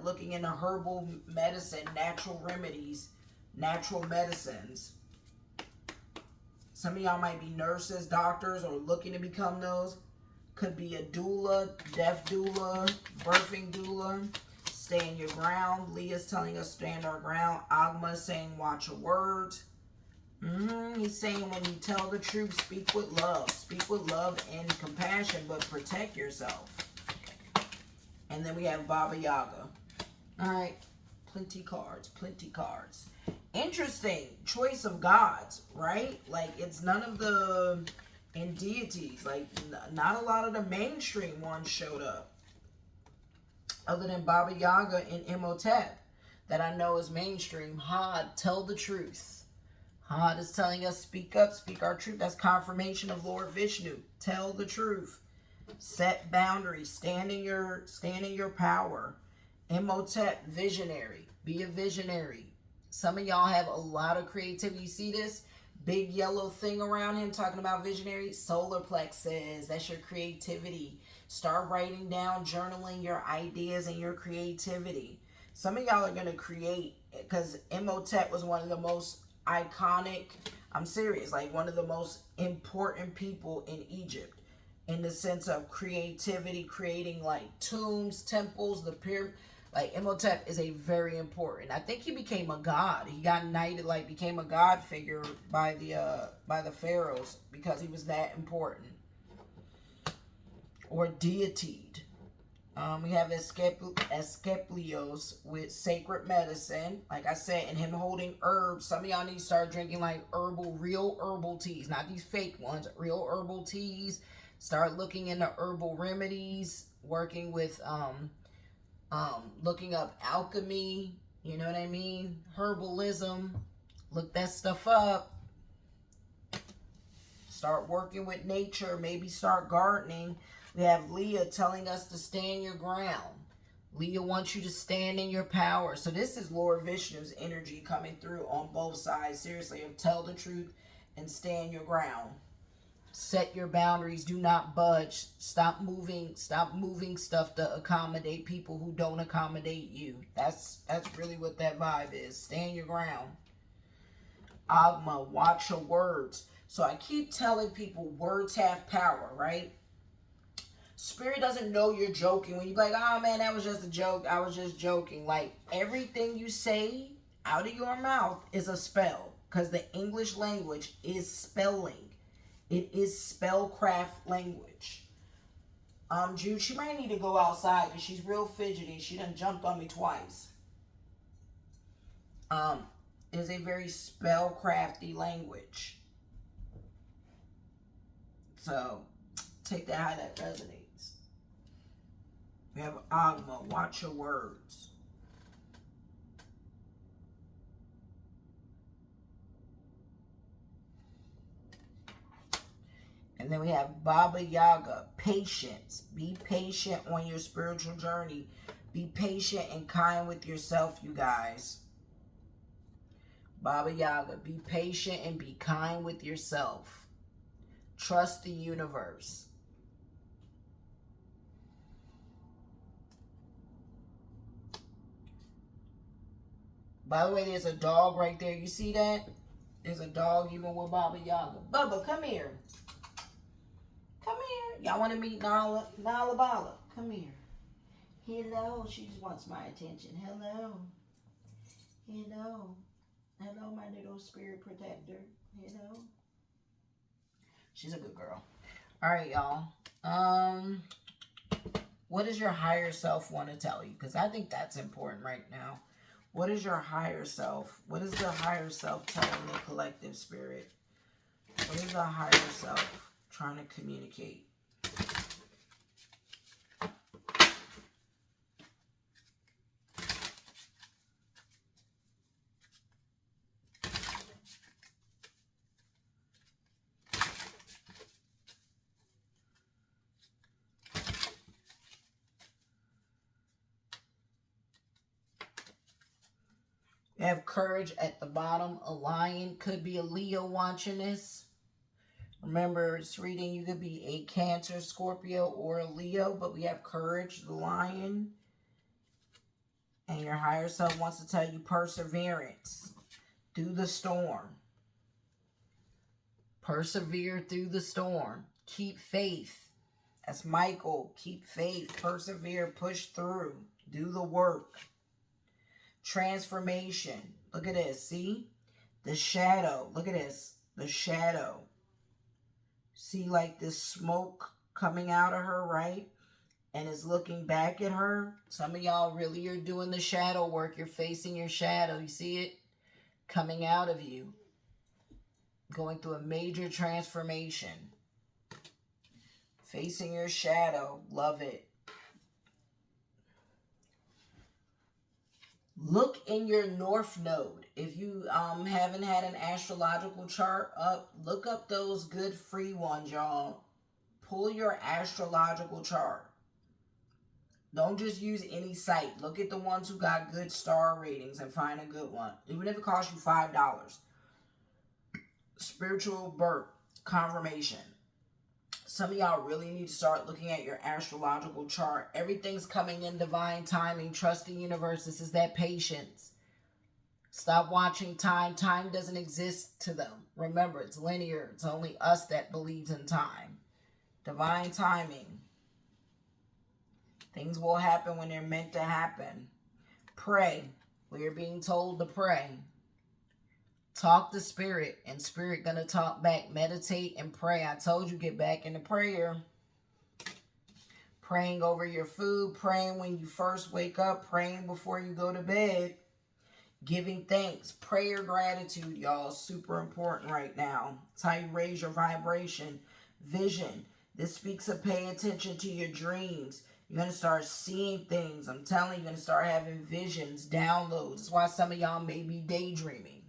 looking into herbal medicine, natural remedies, natural medicines. Some of y'all might be nurses, doctors, or looking to become those. Could be a doula, death doula, birthing doula. Stand your ground. Leah's telling us stand our ground. Agma is saying watch your words. He's saying when you tell the truth, speak with love. Speak with love and compassion, but protect yourself. And then we have Baba Yaga. All right. Plenty cards. Plenty cards. Interesting choice of gods, right? Like, it's none of the and deities. Like, not a lot of the mainstream ones showed up. Other than Baba Yaga and Imhotep that I know is mainstream. Hod, tell the truth. Hod is telling us, speak up, speak our truth. That's confirmation of Lord Vishnu. Tell the truth. Set boundaries. Stand in your power. Imhotep, visionary. Be a visionary. Some of y'all have a lot of creativity. You see this big yellow thing around him talking about visionary? Solar plexus. That's your creativity. Start writing down, journaling your ideas and your creativity. Some of y'all are going to create, because Imhotep was one of the most iconic, I'm serious, like one of the most important people in Egypt in the sense of creativity, creating like tombs, temples, the pyramid. Like, Imhotep is a very important. I think he became a god. He got knighted, like became a god figure by the pharaohs because he was that important. Or deityed. We have Asclepios with sacred medicine. Like I said, and him holding herbs. Some of y'all need to start drinking like real herbal teas. Not these fake ones. Real herbal teas. Start looking into herbal remedies. Working with, looking up alchemy. You know what I mean? Herbalism. Look that stuff up. Start working with nature. Maybe start gardening. We have Leah telling us to stand your ground. Leah wants you to stand in your power. So this is Lord Vishnu's energy coming through on both sides. Seriously, tell the truth and stand your ground. Set your boundaries. Do not budge. Stop moving stuff to accommodate people who don't accommodate you. That's really what that vibe is. Stand your ground. Agma, watch your words. So I keep telling people words have power, right? Spirit doesn't know you're joking. When you're like, oh man, that was just a joke. I was just joking. Like, everything you say out of your mouth is a spell. Because the English language is spelling. It is spellcraft language. Jude, she might need to go outside because she's real fidgety. She done jumped on me twice. It is a very spellcrafty language. So, take that how that resonates. We have Agma, watch your words. And then we have Baba Yaga, patience. Be patient on your spiritual journey. Be patient and kind with yourself, you guys. Baba Yaga, be patient and be kind with yourself. Trust the universe. By the way, there's a dog right there. You see that? There's a dog even with Baba Yaga. Bubba, come here. Come here. Y'all want to meet Nala Bala? Come here. Hello. She just wants my attention. Hello. Hello. Hello, my little spirit protector. Hello. She's a good girl. All right, y'all. What does your higher self want to tell you? Because I think that's important right now. What is your higher self? What is the higher self telling the collective spirit? What is the higher self trying to communicate? You have courage at the bottom. A lion could be a Leo watching this. Remember, it's reading you could be a Cancer, Scorpio, or a Leo, but we have courage, the lion. And your higher self wants to tell you perseverance through the storm. Persevere through the storm. Keep faith. That's Michael. Keep faith. Persevere. Push through. Do the work. Transformation. Look at this. See? The shadow. Look at this. The shadow. See like this smoke coming out of her, right? And is looking back at her. Some of y'all really are doing the shadow work. You're facing your shadow. You see it coming out of you. Going through a major transformation. Facing your shadow. Love it. Look in your north node. If you haven't had an astrological chart up, look up those good free ones, y'all. Pull your astrological chart. Don't just use any site. Look at the ones who got good star ratings and find a good one. Even if it costs you $5. Spiritual birth confirmation. Some of y'all really need to start looking at your astrological chart. Everything's coming in divine timing. Trust the universe. This is that patience. Stop watching time. Time doesn't exist to them. Remember, it's linear. It's only us that believes in time. Divine timing. Things will happen when they're meant to happen. Pray. We are being told to pray. Talk to spirit, and spirit gonna talk back. Meditate and pray. I told you, get back into prayer. Praying over your food, praying when you first wake up, praying before you go to bed. Giving thanks. Prayer, gratitude, y'all. Super important right now. It's how you raise your vibration. Vision. This speaks of pay attention to your dreams. You're going to start seeing things. I'm telling you, you're going to start having visions, downloads. That's why some of y'all may be daydreaming.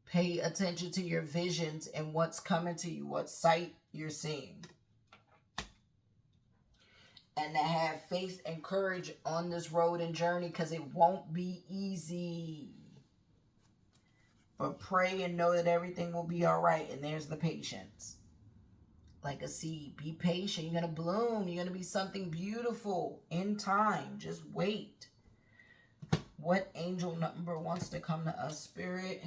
Pay attention to your visions and what's coming to you, what sight you're seeing. And to have faith and courage on this road and journey, because it won't be easy. But pray and know that everything will be all right. And there's the patience. Like a seed. Be patient. You're going to bloom. You're going to be something beautiful in time. Just wait. What angel number wants to come to us, Spirit?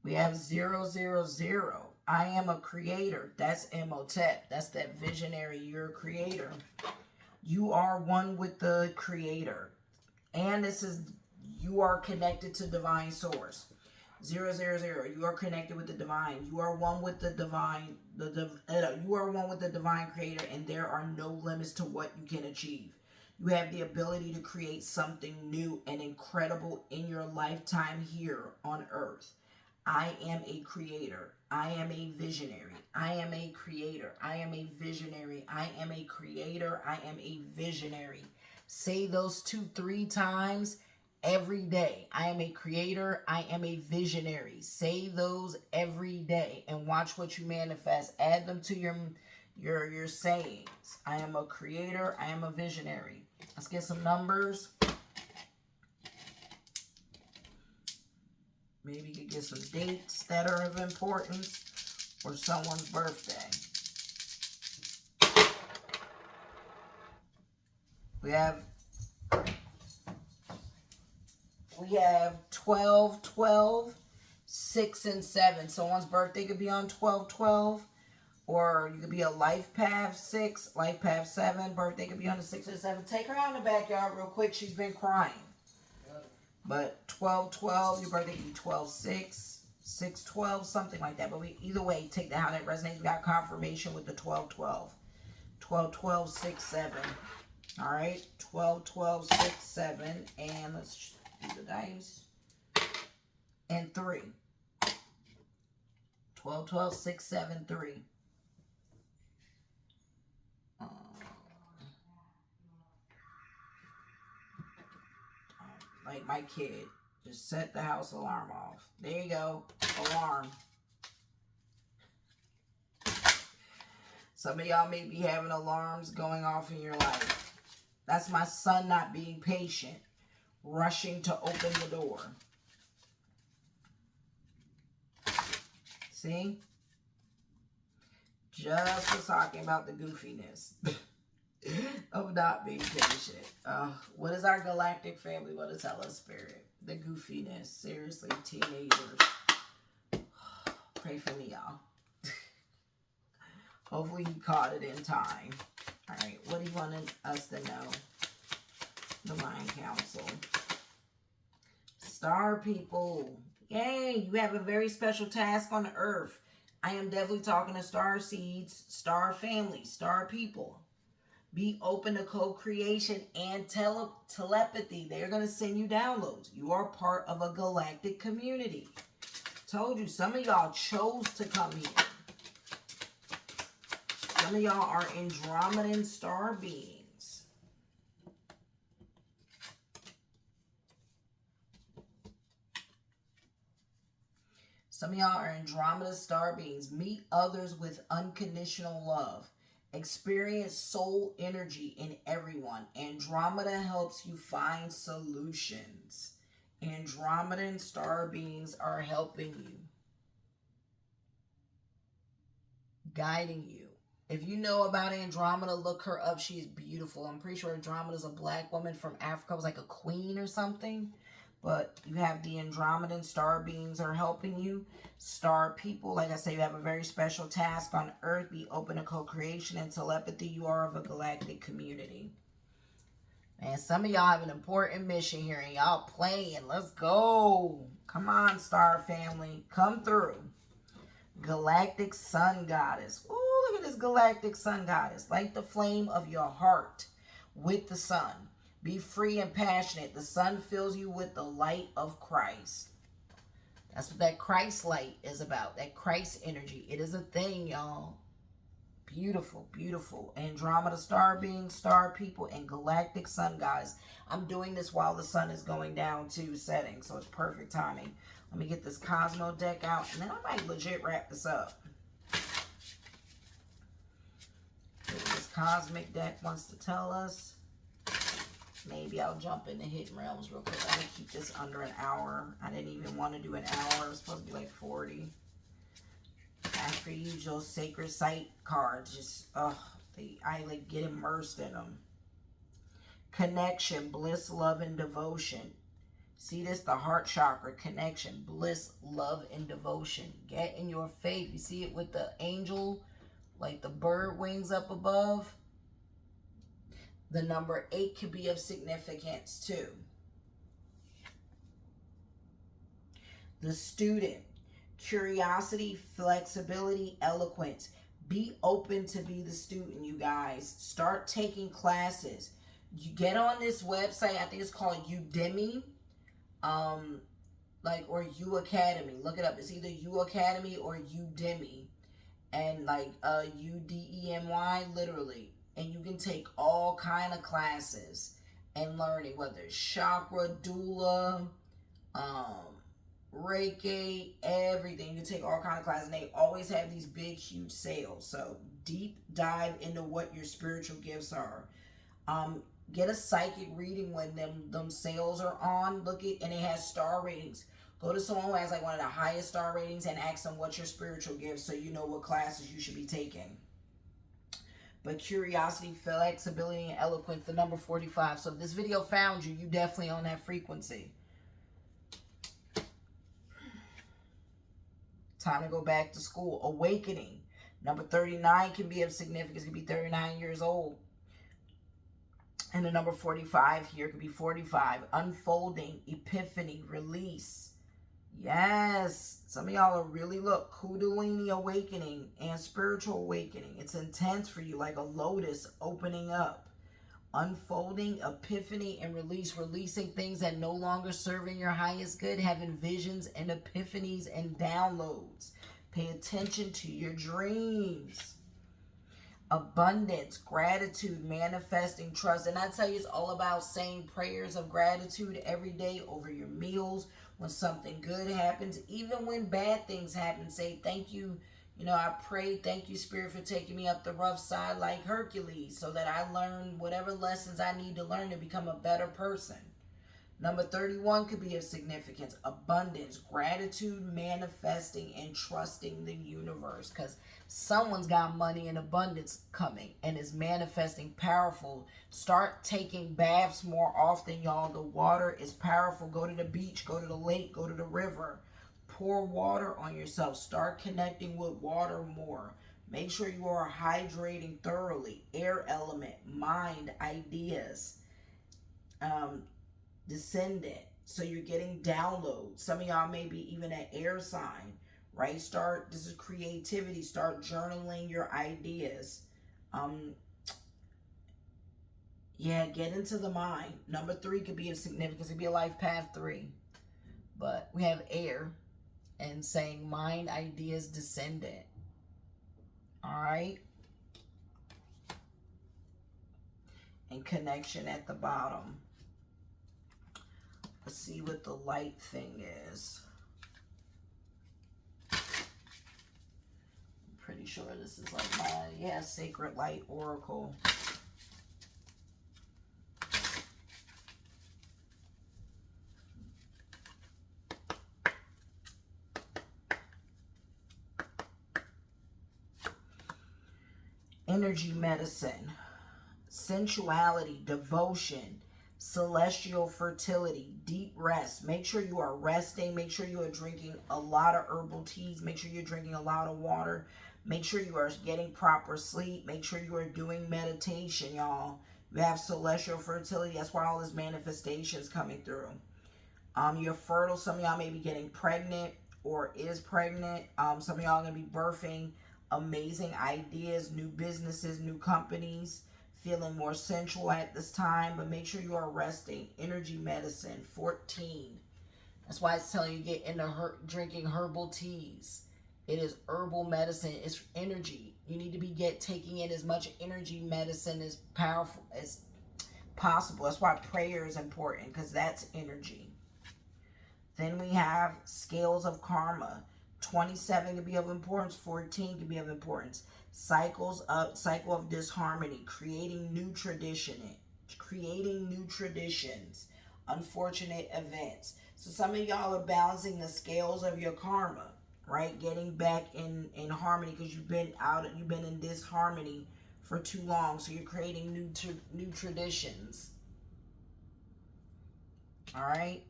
We have 000. I am a creator. That's Imhotep. That's that visionary. You're a creator. You are one with the creator. And this is, you are connected to divine source. 000. You are connected with the divine. You are one with the divine. You are one with the divine creator, and there are no limits to what you can achieve. You have the ability to create something new and incredible in your lifetime here on earth. I am a creator. I am a visionary. I am a creator. I am a visionary. I am a creator. I am a visionary. Say those 2-3 times every day. I am a creator. I am a visionary. Say those every day and watch what you manifest. Add them to your sayings. I am a creator. I am a visionary. Let's get some numbers. Maybe you could get some dates that are of importance or someone's birthday. We have 12, 12, 6, and 7. Someone's birthday could be on 12, 12. Or you could be a life path 6, life path 7. Birthday could be on the 6 or 7. Take her out in the backyard real quick. She's been crying. But 1212, your birthday could be 12/6, 6/12, something like that. But either way, take that how that resonates. We got confirmation with the 1212. 1212 6 7. All right, 1212 6 7. And let's just do the dice. And 3. 1212 6 7 3. Like my kid, just set the house alarm off. There you go, alarm. Some of y'all may be having alarms going off in your life. That's my son not being patient, rushing to open the door. See? Just was talking about the goofiness of not being patient. What is our galactic family want to tell us, Spirit? The goofiness. Seriously, teenagers. Pray for me, y'all. Hopefully he caught it in time. All right, what do you want us to know? Divine Council. Star people. Yay, you have a very special task on Earth. I am definitely talking to Starseeds, Star Family, Star people. Be open to co-creation and telepathy. They're going to send you downloads. You are part of a galactic community. Told you, some of y'all chose to come here. Some of y'all are Andromedan star beings. Some of y'all are Andromeda star beings. Meet others with unconditional love. Experience soul energy in everyone. Andromeda helps you find solutions. Andromedan star beings are helping you. Guiding you. If you know about Andromeda, look her up. She's beautiful. I'm pretty sure Andromeda is a black woman from Africa. It was like a queen or something. But you have the Andromedan star beings are helping you. Star people, like I say, you have a very special task on Earth. Be open to co-creation and telepathy. You are of a galactic community. Man, some of y'all have an important mission here and y'all playing. Let's go. Come on, Star Family. Come through. Galactic Sun Goddess. Ooh, look at this Galactic Sun Goddess. Light the flame of your heart with the sun. Be free and passionate. The sun fills you with the light of Christ. That's what that Christ light is about. That Christ energy. It is a thing, y'all. Beautiful, beautiful. Andromeda star beings, star people, and Galactic Sun Goddess. I'm doing this while the sun is going down to setting, so it's perfect timing. Let me get this Cosmo deck out, and then I might legit wrap this up. This Cosmic deck wants to tell us. Maybe I'll jump into Hidden Realms real quick. I'm going to keep this under an hour. I didn't even want to do an hour. It was supposed to be like 40. After you use those Sacred Site cards, just, I like get immersed in them. Connection, bliss, love, and devotion. See this? The heart chakra, connection, bliss, love, and devotion. Get in your faith. You see it with the angel, like the bird wings up above? The number 8 could be of significance too. The student, curiosity, flexibility, eloquence. Be open to be the student, you guys. Start taking classes. You get on this website, I think it's called Udemy. Or U Academy. Look it up. It's either U Academy or Udemy. And Udemy, literally. And you can take all kind of classes and learning, whether it's chakra, doula, Reiki, everything. You can take all kind of classes. And they always have these big, huge sales. So deep dive into what your spiritual gifts are. Get a psychic reading when them sales are on. Look at, and it has star ratings. Go to someone who has like one of the highest star ratings and ask them what's your spiritual gift so you know what classes you should be taking. But curiosity, flexibility, and eloquence, the number 45. So if this video found you, you definitely on that frequency. Time to go back to school. Awakening. Number 39 can be of significance. It can be 39 years old. And the number 45 here could be 45. Unfolding, epiphany, release. Yes. Some of y'all are really, look, Kundalini awakening and spiritual awakening. It's intense for you, like a lotus opening up. Unfolding, epiphany, and release. Releasing things that no longer serving your highest good. Having visions and epiphanies and downloads. Pay attention to your dreams. Abundance, gratitude, manifesting, trust. And I tell you, it's all about saying prayers of gratitude every day over your meals. When something good happens, even when bad things happen, say thank you. You know, I pray, thank you, Spirit, for taking me up the rough side like Hercules, so that I learn whatever lessons I need to learn to become a better person. Number 31 could be of significance. Abundance, gratitude, manifesting, and trusting the universe. Because someone's got money in abundance coming and is manifesting powerful. Start taking baths more often, y'all. The water is powerful. Go to the beach, go to the lake, go to the river. Pour water on yourself. Start connecting with water more. Make sure you are hydrating thoroughly. Air element, mind, ideas. Descendant, so you're getting downloads. Some of y'all may be even an air sign, right? This is creativity. Start journaling your ideas. Yeah, get into the mind. Number 3 could be of significance. It could be a life path 3, but we have air and saying mind, ideas, descendant. All right, and connection at the bottom. Let's see what the light thing is. I'm pretty sure this is like my, Sacred Light Oracle. Energy medicine, sensuality, devotion, celestial fertility, deep rest. Make sure you are resting. Make sure you are drinking a lot of herbal teas. Make sure you're drinking a lot of water. Make sure you are getting proper sleep. Make sure you are doing meditation, y'all. You have celestial fertility. That's why all this manifestation is coming through. You're fertile. Some of y'all may be getting pregnant or is pregnant. Some of y'all are going to be birthing amazing ideas, new businesses, new companies. Feeling more sensual at this time, but make sure you are resting. Energy medicine, 14. That's why it's telling you get into drinking herbal teas. It is herbal medicine. It's energy. You need to be taking in as much energy medicine as powerful as possible. That's why prayer is important, because that's energy. Then we have scales of karma. 27 could be of importance. 14 could be of importance. Cycle of disharmony, creating new traditions, unfortunate events. So some of y'all are balancing the scales of your karma, right? Getting back in harmony, because you've been in disharmony for too long. So you're creating new traditions. All right.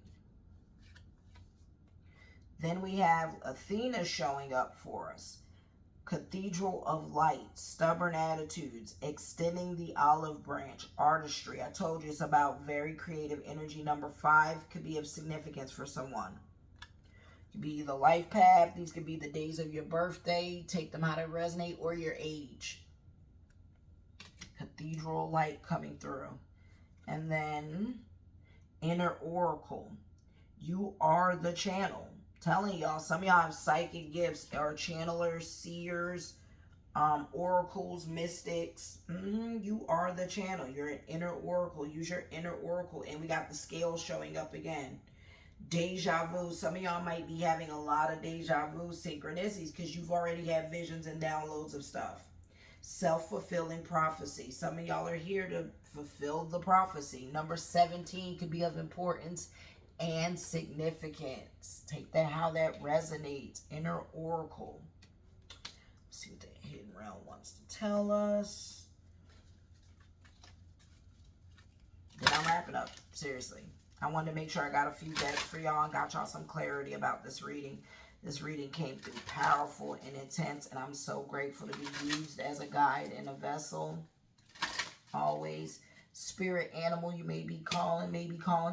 Then we have Athena showing up for us. Cathedral of Light, stubborn attitudes, extending the olive branch, artistry. I told you it's about very creative energy. Number 5 could be of significance for someone. It could be the life path. These could be the days of your birthday. Take them how they resonate, or your age. Cathedral Light coming through. And then Inner Oracle. You are the channel. Telling y'all, some of y'all have psychic gifts, or channelers, seers, oracles, mystics. You are the channel. You're an inner oracle. Use your inner oracle. And we got the scales showing up again. Deja vu. Some of y'all might be having a lot of deja vu synchronicities, because you've already had visions and downloads of stuff. Self-fulfilling prophecy. Some of y'all are here to fulfill the prophecy. Number 17 could be of importance and significance. Take that how that resonates. Inner oracle. Let's see what the hidden realm wants to tell us. Then I'm wrapping up. Seriously, I wanted to make sure I got a few decks for y'all and got y'all some clarity about this reading. This reading came through powerful and intense, and I'm so grateful to be used as a guide and a vessel always. spirit animal you may be calling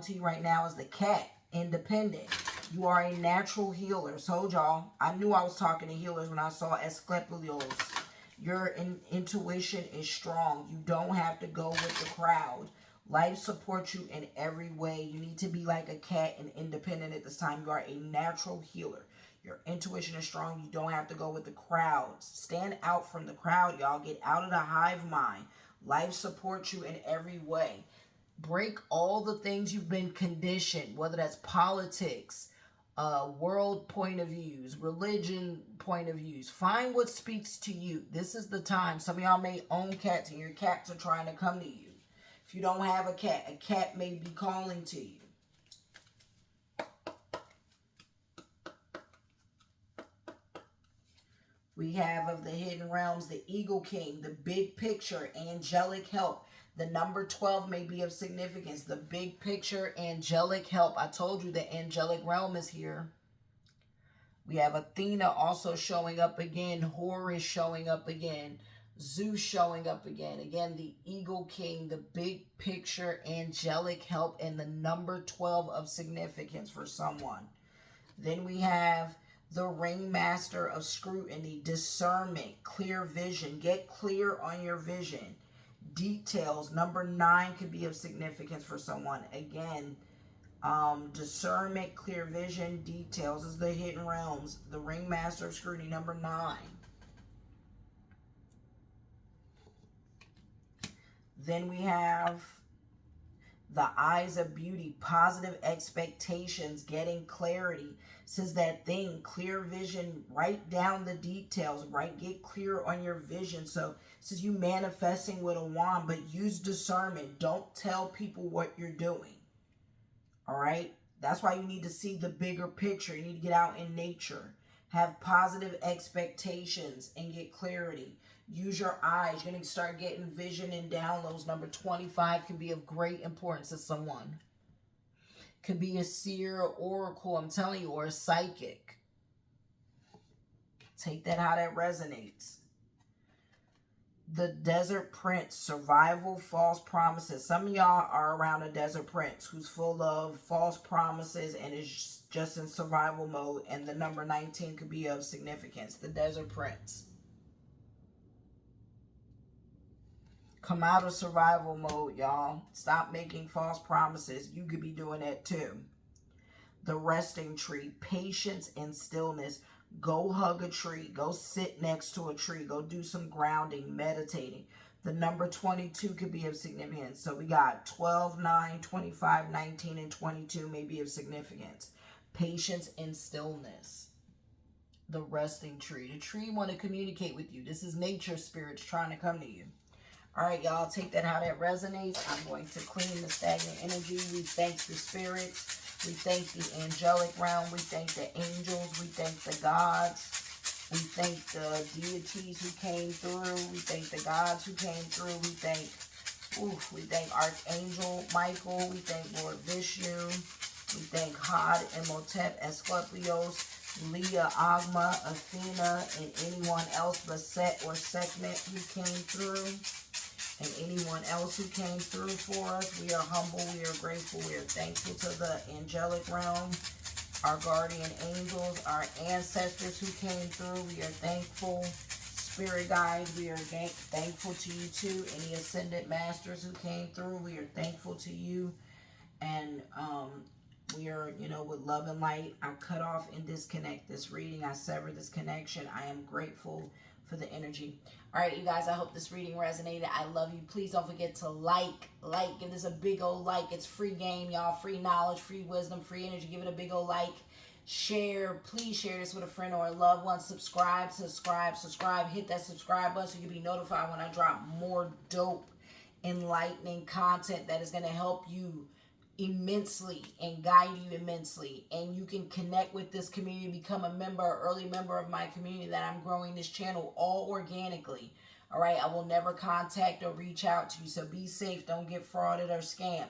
to you right now is the cat. Independent. You are a natural healer. Told y'all. I knew I was talking to healers when I saw Esclepios. Your intuition is strong. You don't have to go with the crowd. Life supports you in every way. You need to be like a cat and independent at this time. You are a natural healer. Your intuition is strong. You don't have to go with the crowd. Stand out from the crowd, y'all. Get out of the hive mind. Life supports you in every way. Break all the things you've been conditioned, whether that's politics, world point of views, religion point of views. Find what speaks to you. This is the time. Some of y'all may own cats and your cats are trying to come to you. If you don't have a cat may be calling to you. We have of the hidden realms, the Eagle King, the big picture, angelic help. The number 12 may be of significance. The big picture, angelic help. I told you the angelic realm is here. We have Athena also showing up again. Horus showing up again. Zeus showing up again. Again, the Eagle King, the big picture, angelic help, and the number 12 of significance for someone. Then we have the Ringmaster of Scrutiny, discernment, clear vision. Get clear on your vision. Details, number 9 could be of significance for someone. Again, discernment, clear vision, details is the hidden realms. The Ringmaster of Scrutiny, number 9. Then we have the eyes of beauty, positive expectations, getting clarity. Says that thing, clear vision, write down the details, right? Get clear on your vision. So it says you manifesting with a wand, but use discernment. Don't tell people what you're doing. All right? That's why you need to see the bigger picture. You need to get out in nature. Have positive expectations and get clarity. Use your eyes. You're going to start getting vision and downloads. Number 25 can be of great importance to someone. Could be a seer or oracle, I'm telling you, or a psychic. Take that how that resonates. The Desert Prince, survival, false promises. Some of y'all are around a Desert Prince who's full of false promises and is just in survival mode. And the number 19 could be of significance. The Desert Prince. Come out of survival mode, y'all. Stop making false promises. You could be doing that too. The resting tree, patience and stillness. Go hug a tree. Go sit next to a tree. Go do some grounding, meditating. The number 22 could be of significance. So we got 12, 9, 25, 19, and 22 may be of significance. Patience and stillness. The resting tree. The tree want to communicate with you. This is nature spirits trying to come to you. All right, y'all, take that how that resonates. I'm going to clean the stagnant energy. We thank the spirits. We thank the angelic realm. We thank the angels. We thank the gods. We thank the deities who came through. We thank the gods who came through. We thank Archangel Michael. We thank Lord Vishnu. We thank Had and Motep, Esclepios, Leah, Agma, Athena, and anyone else, Baset or Sekhmet who came through. And anyone else who came through for us. We are humble, we are grateful, we are thankful to the angelic realm, our guardian angels, our ancestors who came through. We are thankful. Spirit guides, we are thankful to you too. Any ascended masters who came through, we are thankful to you. And we are, with love and light, I cut off and disconnect this reading. I sever this connection. I am grateful for the energy. All right, you guys, I hope this reading resonated. I love you. Please don't forget to like, give this a big old like. It's free game, y'all. Free knowledge, free wisdom, free energy. Give it a big old like. Share. Please share this with a friend or a loved one. Subscribe. Hit that subscribe button so you'll be notified when I drop more dope, enlightening content that is going to help you immensely and guide you immensely, and you can connect with this community, become a member, early member of my community that I'm growing this channel all organically. All right, I will never contact or reach out to you, so be safe. Don't get frauded or scammed.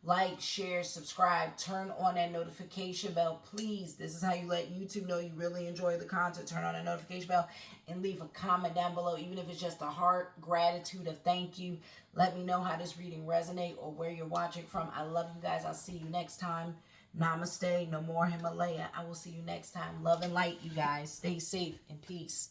like, share, subscribe, turn on that notification bell, please. This is how you let YouTube know you really enjoy the content. Turn on that notification bell and leave a comment down below, even if it's just a heart gratitude of thank you. Let me know how this reading resonate or where you're watching from. I love you guys. I'll see you next time. Namaste. No more Himalaya. I will see you next time. Love and light, you guys. Stay safe and peace.